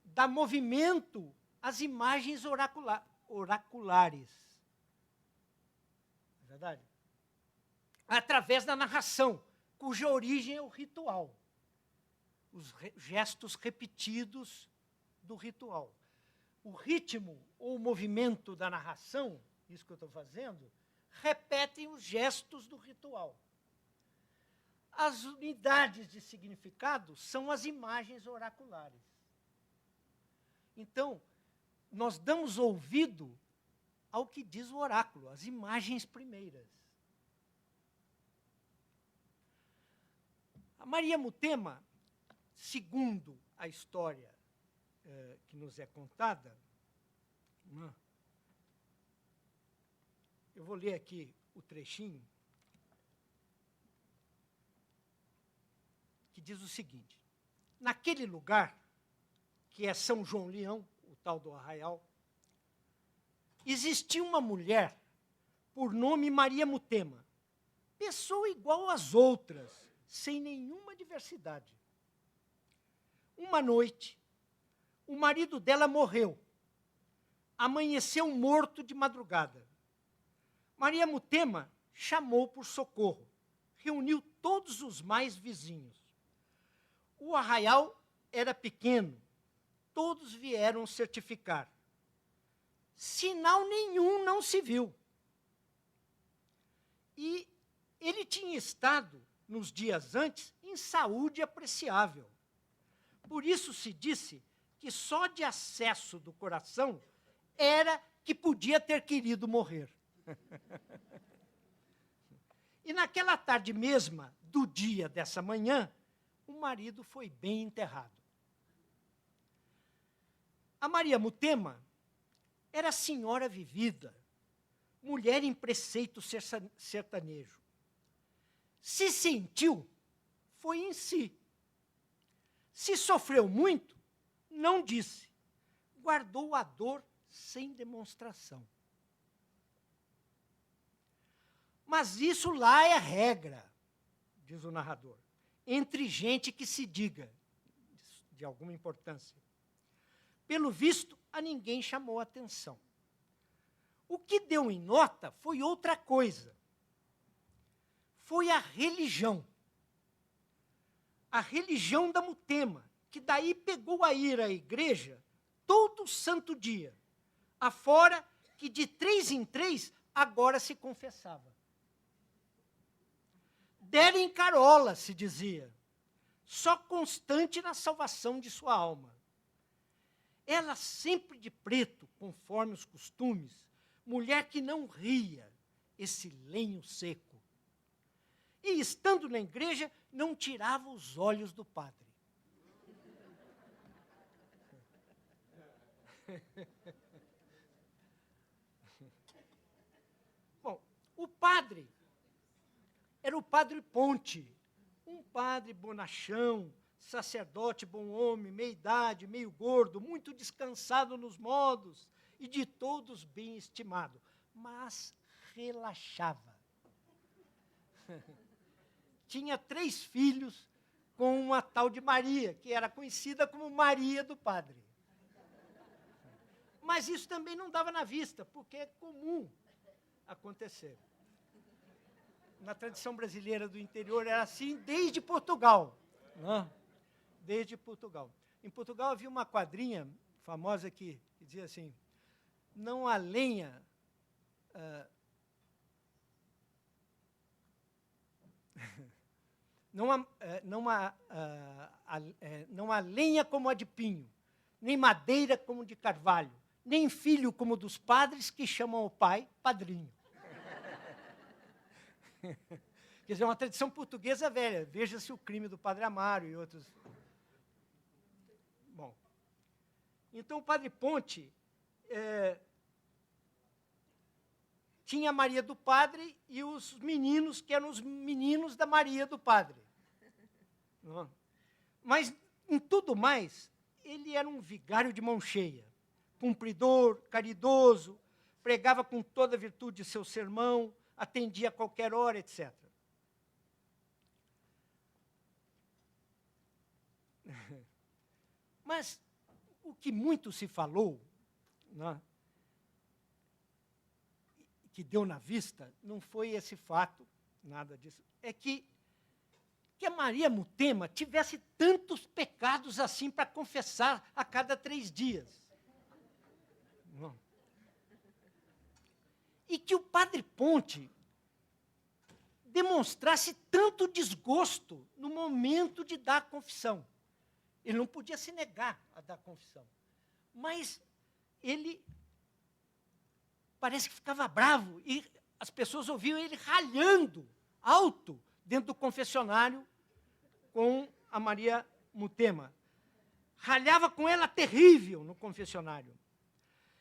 dá movimento às imagens oraculares. Não é verdade? Através da narração, cuja origem é o ritual. Os gestos repetidos do ritual. O ritmo ou o movimento da narração, isso que eu estou fazendo, repetem os gestos do ritual. As unidades de significado são as imagens oraculares. Então, nós damos ouvido ao que diz o oráculo, as imagens primeiras. A Maria Mutema, segundo a história que nos é contada, eu vou ler aqui o trechinho, que diz o seguinte: naquele lugar, que é São João Leão, o tal do Arraial, existia uma mulher, por nome Maria Mutema, pessoa igual às outras, sem nenhuma diversidade. Uma noite, o marido dela morreu. Amanheceu morto de madrugada. Maria Mutema chamou por socorro, reuniu todos os mais vizinhos. O arraial era pequeno, todos vieram certificar. Sinal nenhum não se viu. E ele tinha estado, nos dias antes, em saúde apreciável. Por isso se disse que só de acesso do coração era que podia ter querido morrer. E naquela tarde mesma, do dia dessa manhã, o marido foi bem enterrado. A Maria Mutema era senhora vivida, mulher em preceito sertanejo. Se sentiu, foi em si. Se sofreu muito, não disse. Guardou a dor sem demonstração. Mas isso lá é regra, diz o narrador, entre gente que se diga, de alguma importância. Pelo visto, a ninguém chamou a atenção. O que deu em nota foi outra coisa. Foi a religião. A religião da Mutema, que daí pegou a ir à igreja todo santo dia, afora que de 3 em 3 agora se confessava. Dera em carola, se dizia, só constante na salvação de sua alma. Ela sempre de preto, conforme os costumes, mulher que não ria, esse lenho seco. E, estando na igreja, não tirava os olhos do padre. Bom, o padre era o padre Ponte, um padre bonachão, sacerdote, bom homem, meia-idade, meio gordo, muito descansado nos modos e de todos bem estimado, mas relaxava. Tinha 3 filhos com uma tal de Maria, que era conhecida como Maria do Padre. Mas isso também não dava na vista, porque é comum acontecer. Na tradição brasileira do interior era assim desde Portugal. Desde Portugal. Em Portugal havia uma quadrinha famosa que dizia assim: não há lenha... não há lenha como a de pinho, nem madeira como de carvalho, nem filho como dos padres que chamam o pai padrinho. Quer dizer, é uma tradição portuguesa velha. Veja-se o crime do Padre Amaro e outros. Bom, então o padre Ponte tinha a Maria do Padre e os meninos, que eram os meninos da Maria do Padre. Mas, em tudo mais, ele era um vigário de mão cheia, cumpridor, caridoso, pregava com toda a virtude de seu sermão, atendia a qualquer hora, etc. Mas o que muito se falou, que deu na vista, não foi esse fato, nada disso, é que a Maria Mutema tivesse tantos pecados assim para confessar a cada 3 dias. E que o padre Ponte demonstrasse tanto desgosto no momento de dar a confissão. Ele não podia se negar a dar a confissão. Mas ele parece que ficava bravo, e as pessoas ouviam ele ralhando alto dentro do confessionário com a Maria Mutema. Ralhava com ela terrível no confessionário.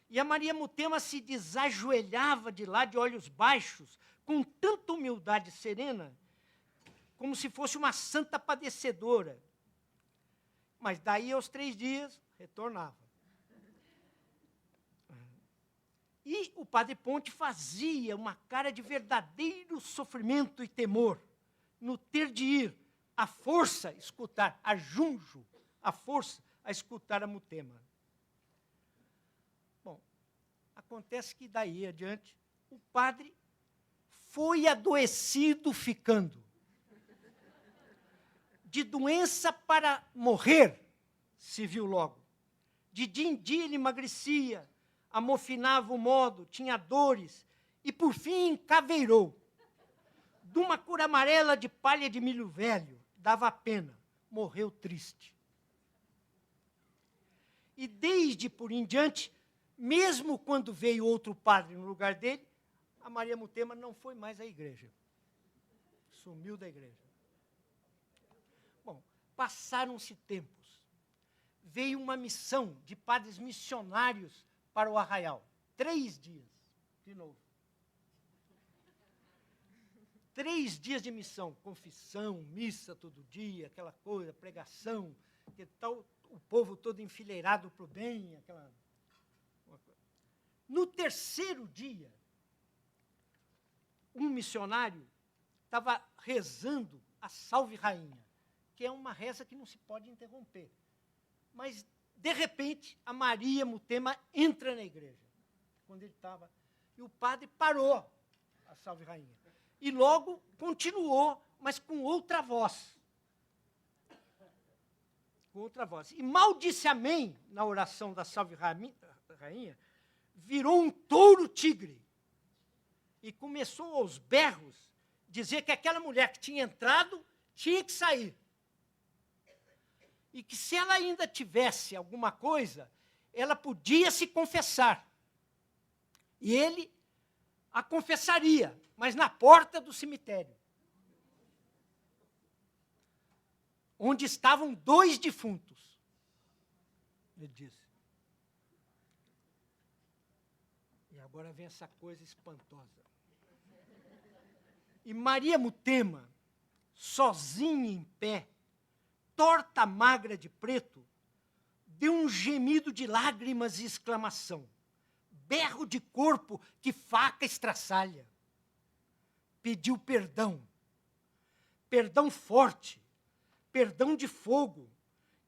E a Maria Mutema se desajoelhava de lá de olhos baixos, com tanta humildade serena, como se fosse uma santa padecedora. Mas daí, aos 3 dias, retornava. E o padre Ponte fazia uma cara de verdadeiro sofrimento e temor no ter de ir à força escutar, a junjo, à força a escutar a Mutema. Bom, acontece que daí adiante o padre foi adoecido ficando. De doença para morrer, se viu logo. De dia em dia ele emagrecia, amofinava o modo, tinha dores, e por fim encaveirou. De uma cor amarela de palha de milho velho, dava pena, morreu triste. E desde por em diante, mesmo quando veio outro padre no lugar dele, a Maria Mutema não foi mais à igreja. Sumiu da igreja. Bom, passaram-se tempos. Veio uma missão de padres missionários para o Arraial. 3 dias, de novo. 3 dias de missão, confissão, missa todo dia, aquela coisa, pregação, que tal, o povo todo enfileirado para o bem. No 3º dia, um missionário estava rezando a Salve Rainha, que é uma reza que não se pode interromper. Mas, de repente, a Maria Mutema entra na igreja, quando ele estava, e o padre parou a Salve Rainha. E logo continuou, mas com outra voz. Com outra voz. E mal disse amém na oração da Salve Rainha, virou um touro tigre. E começou aos berros dizer que aquela mulher que tinha entrado tinha que sair. E que se ela ainda tivesse alguma coisa, ela podia se confessar. E ele a confessaria, mas na porta do cemitério, onde estavam 2 defuntos. Ele disse. E agora vem essa coisa espantosa. E Maria Mutema, sozinha em pé, torta magra de preto, deu um gemido de lágrimas e exclamação. Berro de corpo que faca estraçalha. Pediu perdão. Perdão forte, perdão de fogo,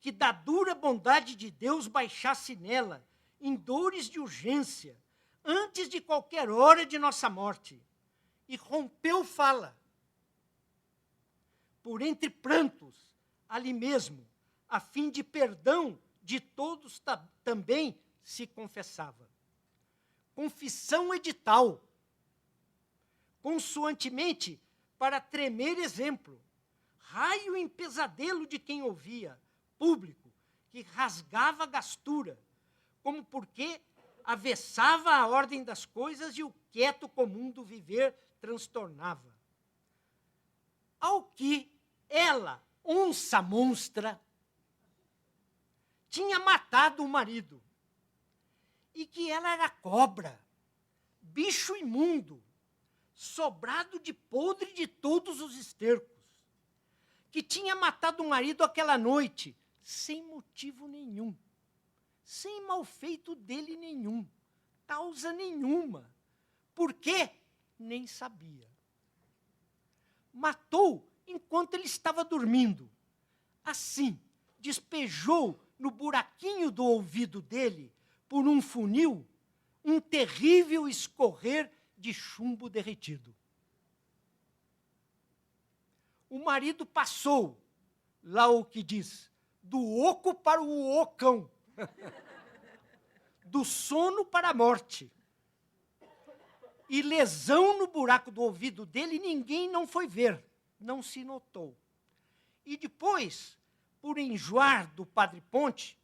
que da dura bondade de Deus baixasse nela, em dores de urgência, antes de qualquer hora de nossa morte. E rompeu fala. Por entre prantos, ali mesmo, a fim de perdão de todos também se confessava. Confissão edital, consoantemente para tremer exemplo, raio em pesadelo de quem ouvia, público, que rasgava a gastura, como porque avessava a ordem das coisas e o quieto comum do viver transtornava. Ao que ela, onça monstra, tinha matado o marido, e que ela era cobra, bicho imundo, sobrado de podre de todos os estercos, que tinha matado o marido aquela noite, sem motivo nenhum, sem malfeito dele nenhum, causa nenhuma. Por quê? Nem sabia. Matou enquanto ele estava dormindo. Assim, despejou no buraquinho do ouvido dele, por um funil, um terrível escorrer de chumbo derretido. O marido passou, lá o que diz, do oco para o ocão, do sono para a morte. E lesão no buraco do ouvido dele, ninguém não foi ver, não se notou. E depois, por enjoar do padre Ponte,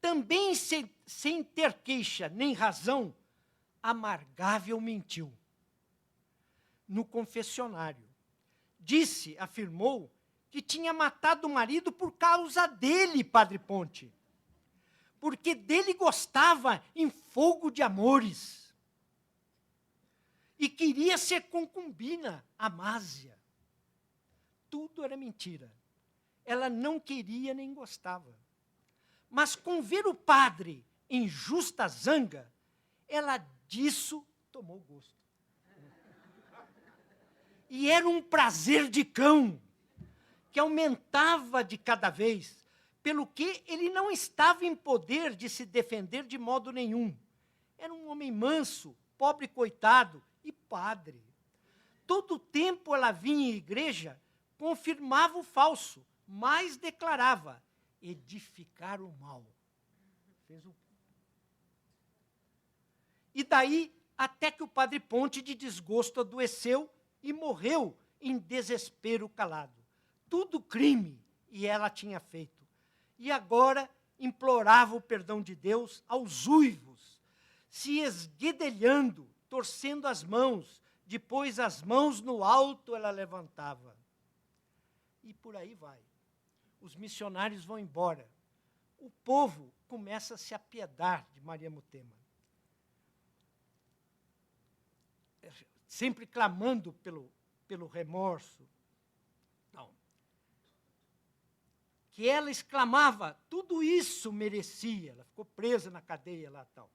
também sem ter queixa nem razão, amargável mentiu. No confessionário, afirmou que tinha matado o marido por causa dele, Padre Ponte. Porque dele gostava em fogo de amores. E queria ser concubina, Amásia. Tudo era mentira. Ela não queria nem gostava. Mas com ver o padre em justa zanga, ela disso tomou gosto. E era um prazer de cão, que aumentava de cada vez, pelo que ele não estava em poder de se defender de modo nenhum. Era um homem manso, pobre coitado e padre. Todo o tempo ela vinha em igreja, confirmava o falso, mas declarava edificar o mal. E daí, até que o Padre Ponte, de desgosto, adoeceu e morreu em desespero calado. Tudo crime, e ela tinha feito. E agora implorava o perdão de Deus aos uivos, se esguedelhando, torcendo as mãos, depois as mãos no alto ela levantava. E por aí vai. Os missionários vão embora. O povo começa a se apiedar de Maria Mutema. Sempre clamando pelo remorso. Não. Que ela exclamava, tudo isso merecia. Ela ficou presa na cadeia lá tal.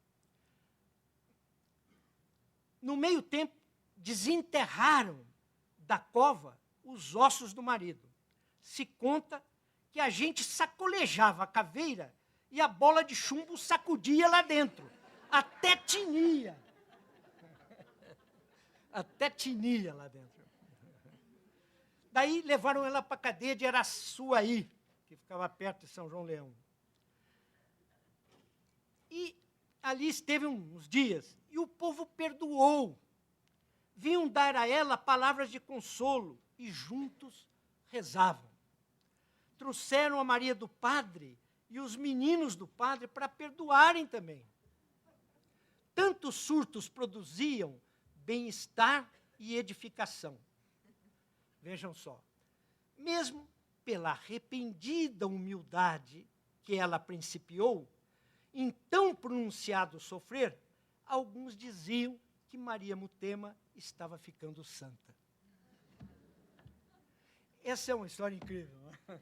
No meio tempo, desenterraram da cova os ossos do marido. Se conta que a gente sacolejava a caveira e a bola de chumbo sacudia lá dentro. Até tinia. Até tinia lá dentro. Daí levaram ela para a cadeia de Araçuaí, que ficava perto de São João Leão. E ali esteve uns dias, e o povo perdoou. Vinham dar a ela palavras de consolo, e juntos rezavam. Trouxeram a Maria do Padre e os meninos do Padre para perdoarem também. Tantos surtos produziam bem-estar e edificação. Vejam só, mesmo pela arrependida humildade que ela principiou, em tão pronunciado sofrer, alguns diziam que Maria Mutema estava ficando santa. Essa é uma história incrível. Não é?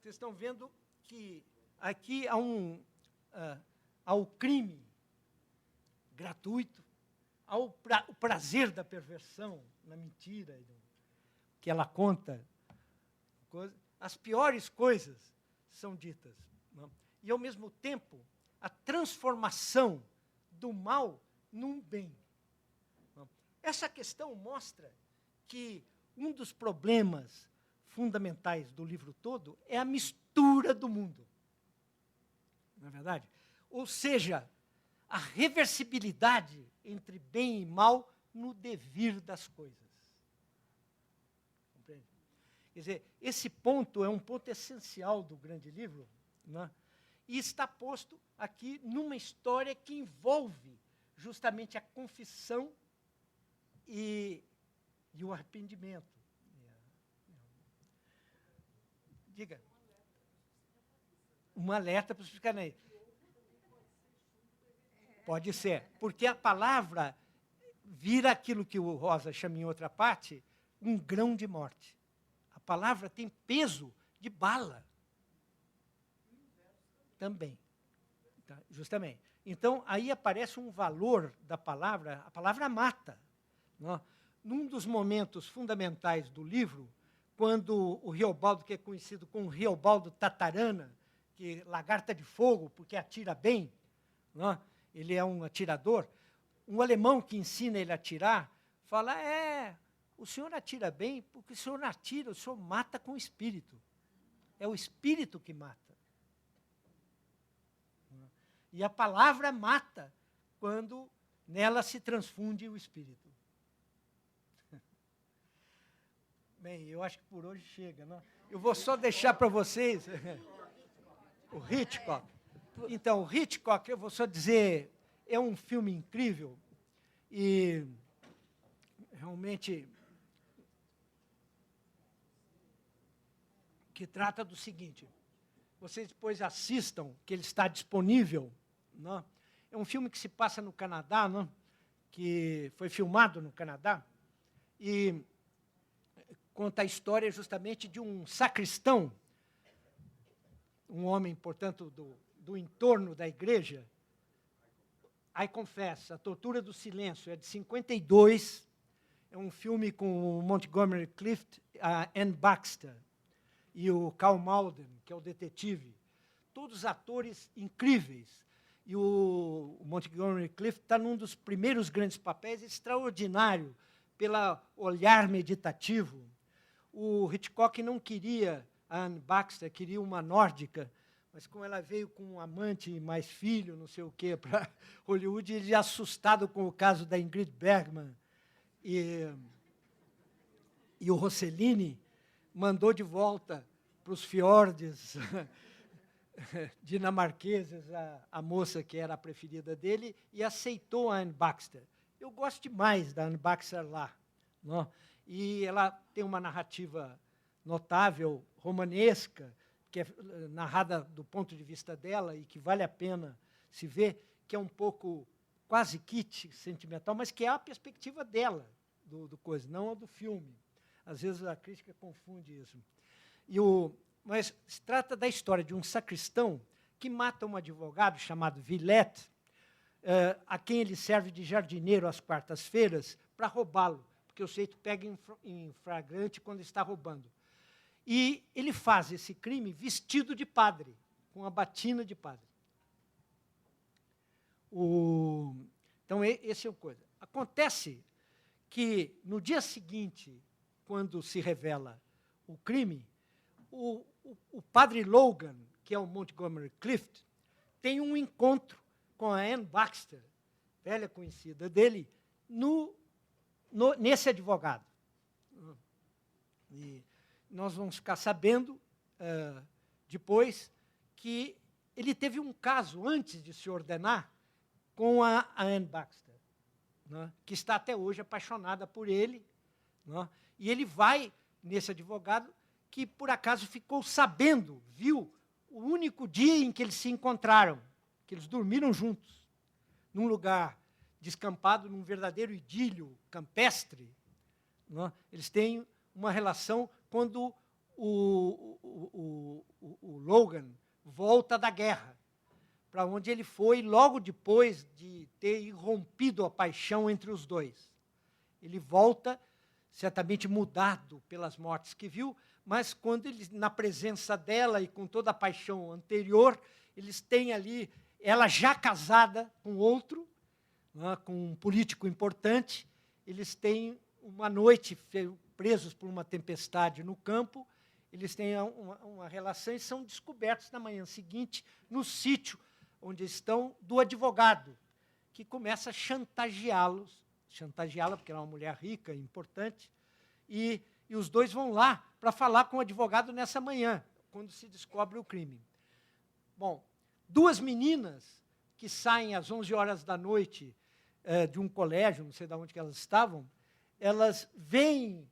Vocês estão vendo que aqui há o crime gratuito, há o prazer da perversão, na mentira, que ela conta. As piores coisas são ditas. Não? E, ao mesmo tempo, a transformação do mal num bem. Não? Essa questão mostra que um dos problemas fundamentais do livro todo é a mistura do mundo. Não é verdade? Ou seja, a reversibilidade entre bem e mal no devir das coisas. Compreende? Quer dizer, esse ponto é um ponto essencial do grande livro, né? E está posto aqui numa história que envolve justamente a confissão e o arrependimento. Diga. Um alerta para os psicanalistas. Pode ser, porque a palavra vira aquilo que o Rosa chama em outra parte, um grão de morte. A palavra tem peso de bala. Também. Tá? Justamente. Então, aí aparece um valor da palavra, a palavra mata. Não? Num dos momentos fundamentais do livro, quando o Riobaldo, que é conhecido como Riobaldo Tatarana, que lagarta de fogo, porque atira bem, não? Ele é um atirador, um alemão que ensina ele a atirar, fala, o senhor atira bem, porque o senhor não atira, o senhor mata com o espírito. É o espírito que mata. E a palavra mata quando nela se transfunde o espírito. Bem, eu acho que por hoje chega, não? Eu vou só deixar para vocês o Hitchcock. Então, o Hitchcock, eu vou só dizer, é um filme incrível e realmente que trata do seguinte. Vocês depois assistam, que ele está disponível. Não? É um filme que se passa no Canadá, não? Que foi filmado no Canadá, e conta a história justamente de um sacristão, um homem, portanto, do entorno da igreja. I Confess, A Tortura do Silêncio, é de 52, é um filme com o Montgomery Clift, a Anne Baxter, e o Karl Malden, que é o detetive. Todos atores incríveis. E o Montgomery Clift está num dos primeiros grandes papéis, extraordinário, pelo olhar meditativo. O Hitchcock não queria a Anne Baxter, queria uma nórdica, mas como ela veio com um amante e mais filho, não sei o quê, para Hollywood, ele, assustado com o caso da Ingrid Bergman e o Rossellini, mandou de volta para os fiordes dinamarqueses a moça que era a preferida dele e aceitou a Anne Baxter. Eu gosto demais da Anne Baxter lá. Não? E ela tem uma narrativa notável, romanesca, que é narrada do ponto de vista dela e que vale a pena se ver, que é um pouco quase kitsch, sentimental, mas que é a perspectiva dela, do coisa, não a do filme. Às vezes a crítica confunde isso. Mas se trata da história de um sacristão que mata um advogado chamado Villette, a quem ele serve de jardineiro às quartas-feiras para roubá-lo, porque o sujeito pega em flagrante quando está roubando. E ele faz esse crime vestido de padre, com a batina de padre. Então, esse é o coisa. Acontece que, no dia seguinte, quando se revela o crime, o padre Logan, que é o Montgomery Clift, tem um encontro com a Anne Baxter, velha conhecida dele, nesse advogado. E nós vamos ficar sabendo, depois, que ele teve um caso, antes de se ordenar, com a Anne Baxter, né, que está até hoje apaixonada por ele. Né, e ele vai nesse advogado que, por acaso, ficou sabendo, viu, o único dia em que eles se encontraram, que eles dormiram juntos, num lugar descampado, num verdadeiro idílio campestre. Né, eles têm uma relação quando o Logan volta da guerra, para onde ele foi logo depois de ter irrompido a paixão entre os dois. Ele volta, certamente mudado pelas mortes que viu, mas quando ele, na presença dela e com toda a paixão anterior, eles têm ali, ela já casada com outro, né, com um político importante, eles têm uma noite presos por uma tempestade no campo, eles têm uma relação e são descobertos na manhã seguinte no sítio onde estão do advogado, que começa a chantageá-la, porque ela é uma mulher rica e importante, e os dois vão lá para falar com o advogado nessa manhã, quando se descobre o crime. Bom, duas meninas que saem às 11 horas da noite de um colégio, não sei de onde que elas estavam, elas veem,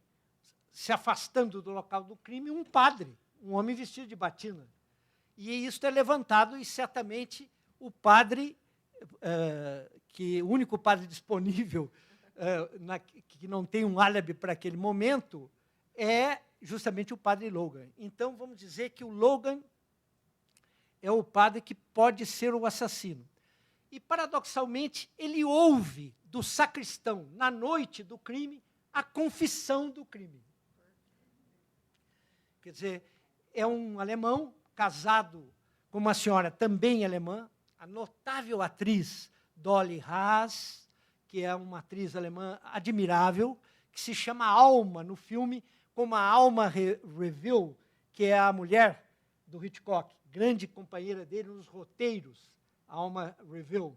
se afastando do local do crime, um padre, um homem vestido de batina. E isso é levantado, e certamente o padre, o único padre disponível, que não tem um álibi para aquele momento, é justamente o padre Logan. Então, vamos dizer que o Logan é o padre que pode ser o assassino. E, paradoxalmente, ele ouve do sacristão, na noite do crime, a confissão do crime. Quer dizer, é um alemão casado com uma senhora também alemã, a notável atriz Dolly Haas, que é uma atriz alemã admirável, que se chama Alma no filme, como a Alma Reville, que é a mulher do Hitchcock, grande companheira dele nos roteiros, Alma Reville.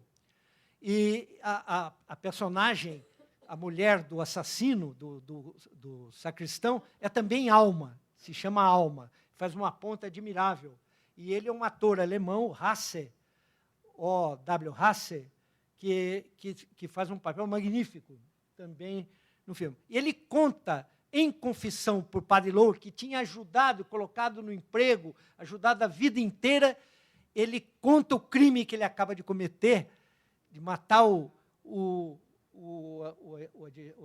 E a personagem, a mulher do assassino, do sacristão, é também Alma, se chama Alma, faz uma ponta admirável. E ele é um ator alemão, Hasse, O.W. Hasse, que faz um papel magnífico também no filme. E ele conta em confissão por Padre Logan, que tinha ajudado, colocado no emprego, ajudado a vida inteira, ele conta o crime que ele acaba de cometer, de matar o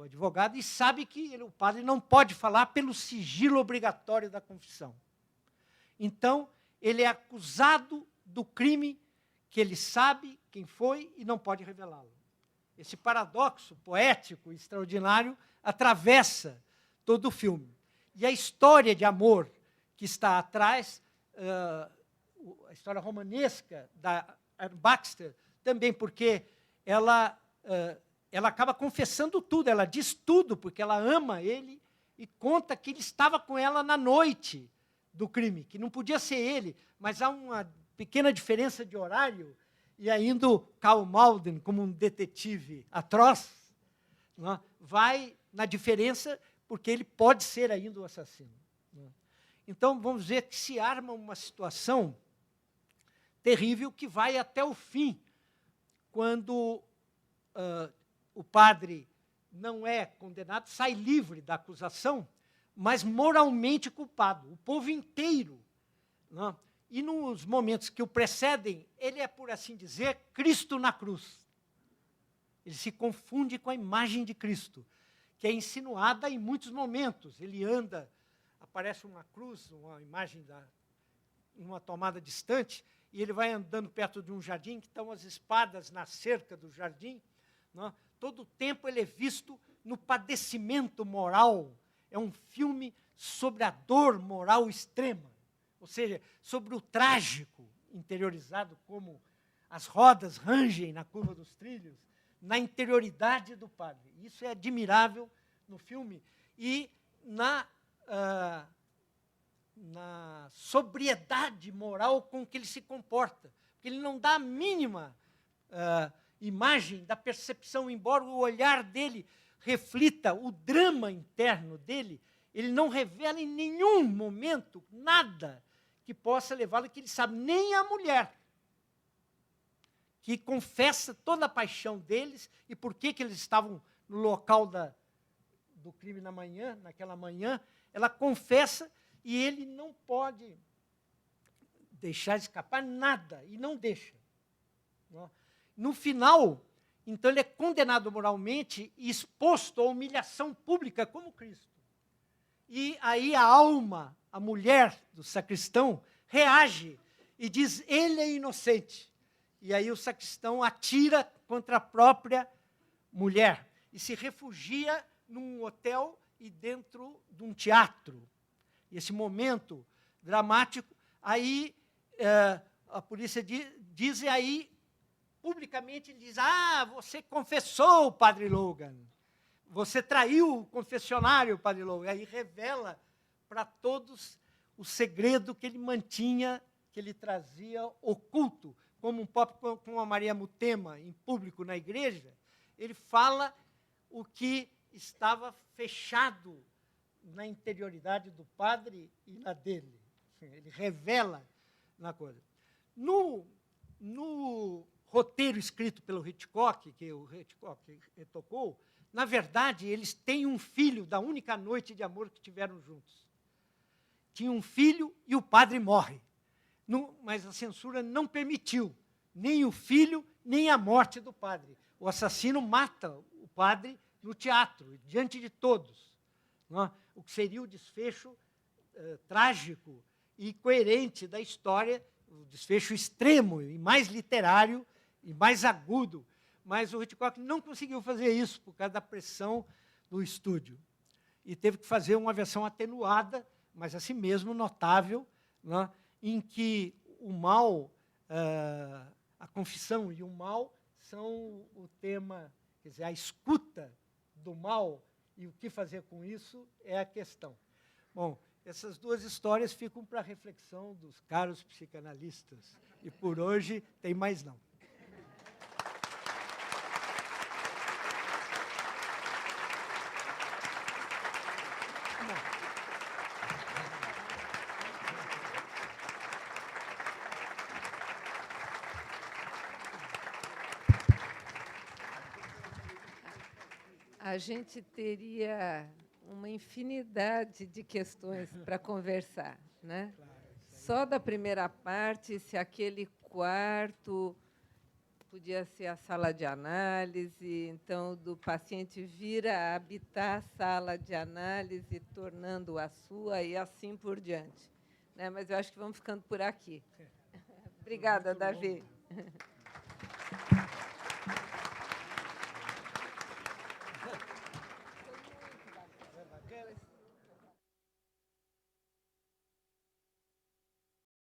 advogado, e sabe que o padre não pode falar pelo sigilo obrigatório da confissão. Então, ele é acusado do crime que ele sabe quem foi e não pode revelá-lo. Esse paradoxo poético extraordinário atravessa todo o filme. E a história de amor que está atrás, a história romanesca da Anne Baxter, também porque ela acaba confessando tudo, ela diz tudo, porque ela ama ele e conta que ele estava com ela na noite do crime, que não podia ser ele, mas há uma pequena diferença de horário, e ainda o Karl Malden, como um detetive atroz, né, vai na diferença, porque ele pode ser ainda o assassino. Né. Então, vamos ver que se arma uma situação terrível que vai até o fim, quando o padre não é condenado, sai livre da acusação, mas moralmente culpado, o povo inteiro. Né? E nos momentos que o precedem, ele é, por assim dizer, Cristo na cruz. Ele se confunde com a imagem de Cristo, que é insinuada em muitos momentos. Ele anda, aparece uma cruz, uma imagem em uma tomada distante, e ele vai andando perto de um jardim, que estão as espadas na cerca do jardim. Né? Todo o tempo ele é visto no padecimento moral. É um filme sobre a dor moral extrema, ou seja, sobre o trágico interiorizado, como as rodas rangem na curva dos trilhos, na interioridade do padre. Isso é admirável no filme. E na sobriedade moral com que ele se comporta, porque ele não dá a mínima imagem da percepção, embora o olhar dele reflita o drama interno dele, ele não revela em nenhum momento nada que possa levá-lo, que ele sabe, nem a mulher, que confessa toda a paixão deles e por que eles estavam no local do crime naquela manhã, ela confessa e ele não pode deixar escapar nada, e não deixa. No final, então, ele é condenado moralmente e exposto à humilhação pública como Cristo. E aí a alma, a mulher do sacristão, reage e diz, ele é inocente. E aí o sacristão atira contra a própria mulher e se refugia num hotel e dentro de um teatro. E esse momento dramático, aí a polícia diz, e aí publicamente ele diz, você confessou, Padre Logan, você traiu o confessionário, Padre Logan. E aí revela para todos o segredo que ele mantinha, que ele trazia oculto, como a Maria Mutema, em público na igreja, ele fala o que estava fechado na interioridade do padre e na dele. Ele revela na coisa. No roteiro escrito pelo Hitchcock, que o Hitchcock retocou, na verdade, eles têm um filho da única noite de amor que tiveram juntos. Tinha um filho e o padre morre. Mas a censura não permitiu nem o filho, nem a morte do padre. O assassino mata o padre no teatro, diante de todos. O que seria o desfecho trágico e coerente da história, o desfecho extremo e mais literário e mais agudo. Mas o Hitchcock não conseguiu fazer isso por causa da pressão do estúdio. E teve que fazer uma versão atenuada, mas assim mesmo notável, né, em que o mal, a confissão e o mal são o tema, quer dizer, a escuta do mal e o que fazer com isso é a questão. Bom, essas duas histórias ficam para a reflexão dos caros psicanalistas. E por hoje tem mais não. A gente teria uma infinidade de questões para conversar, né? Só da primeira parte, se aquele quarto podia ser a sala de análise, então, do paciente vir a habitar a sala de análise, tornando a sua, e assim por diante, né? Mas eu acho que vamos ficando por aqui. Obrigada, Davi.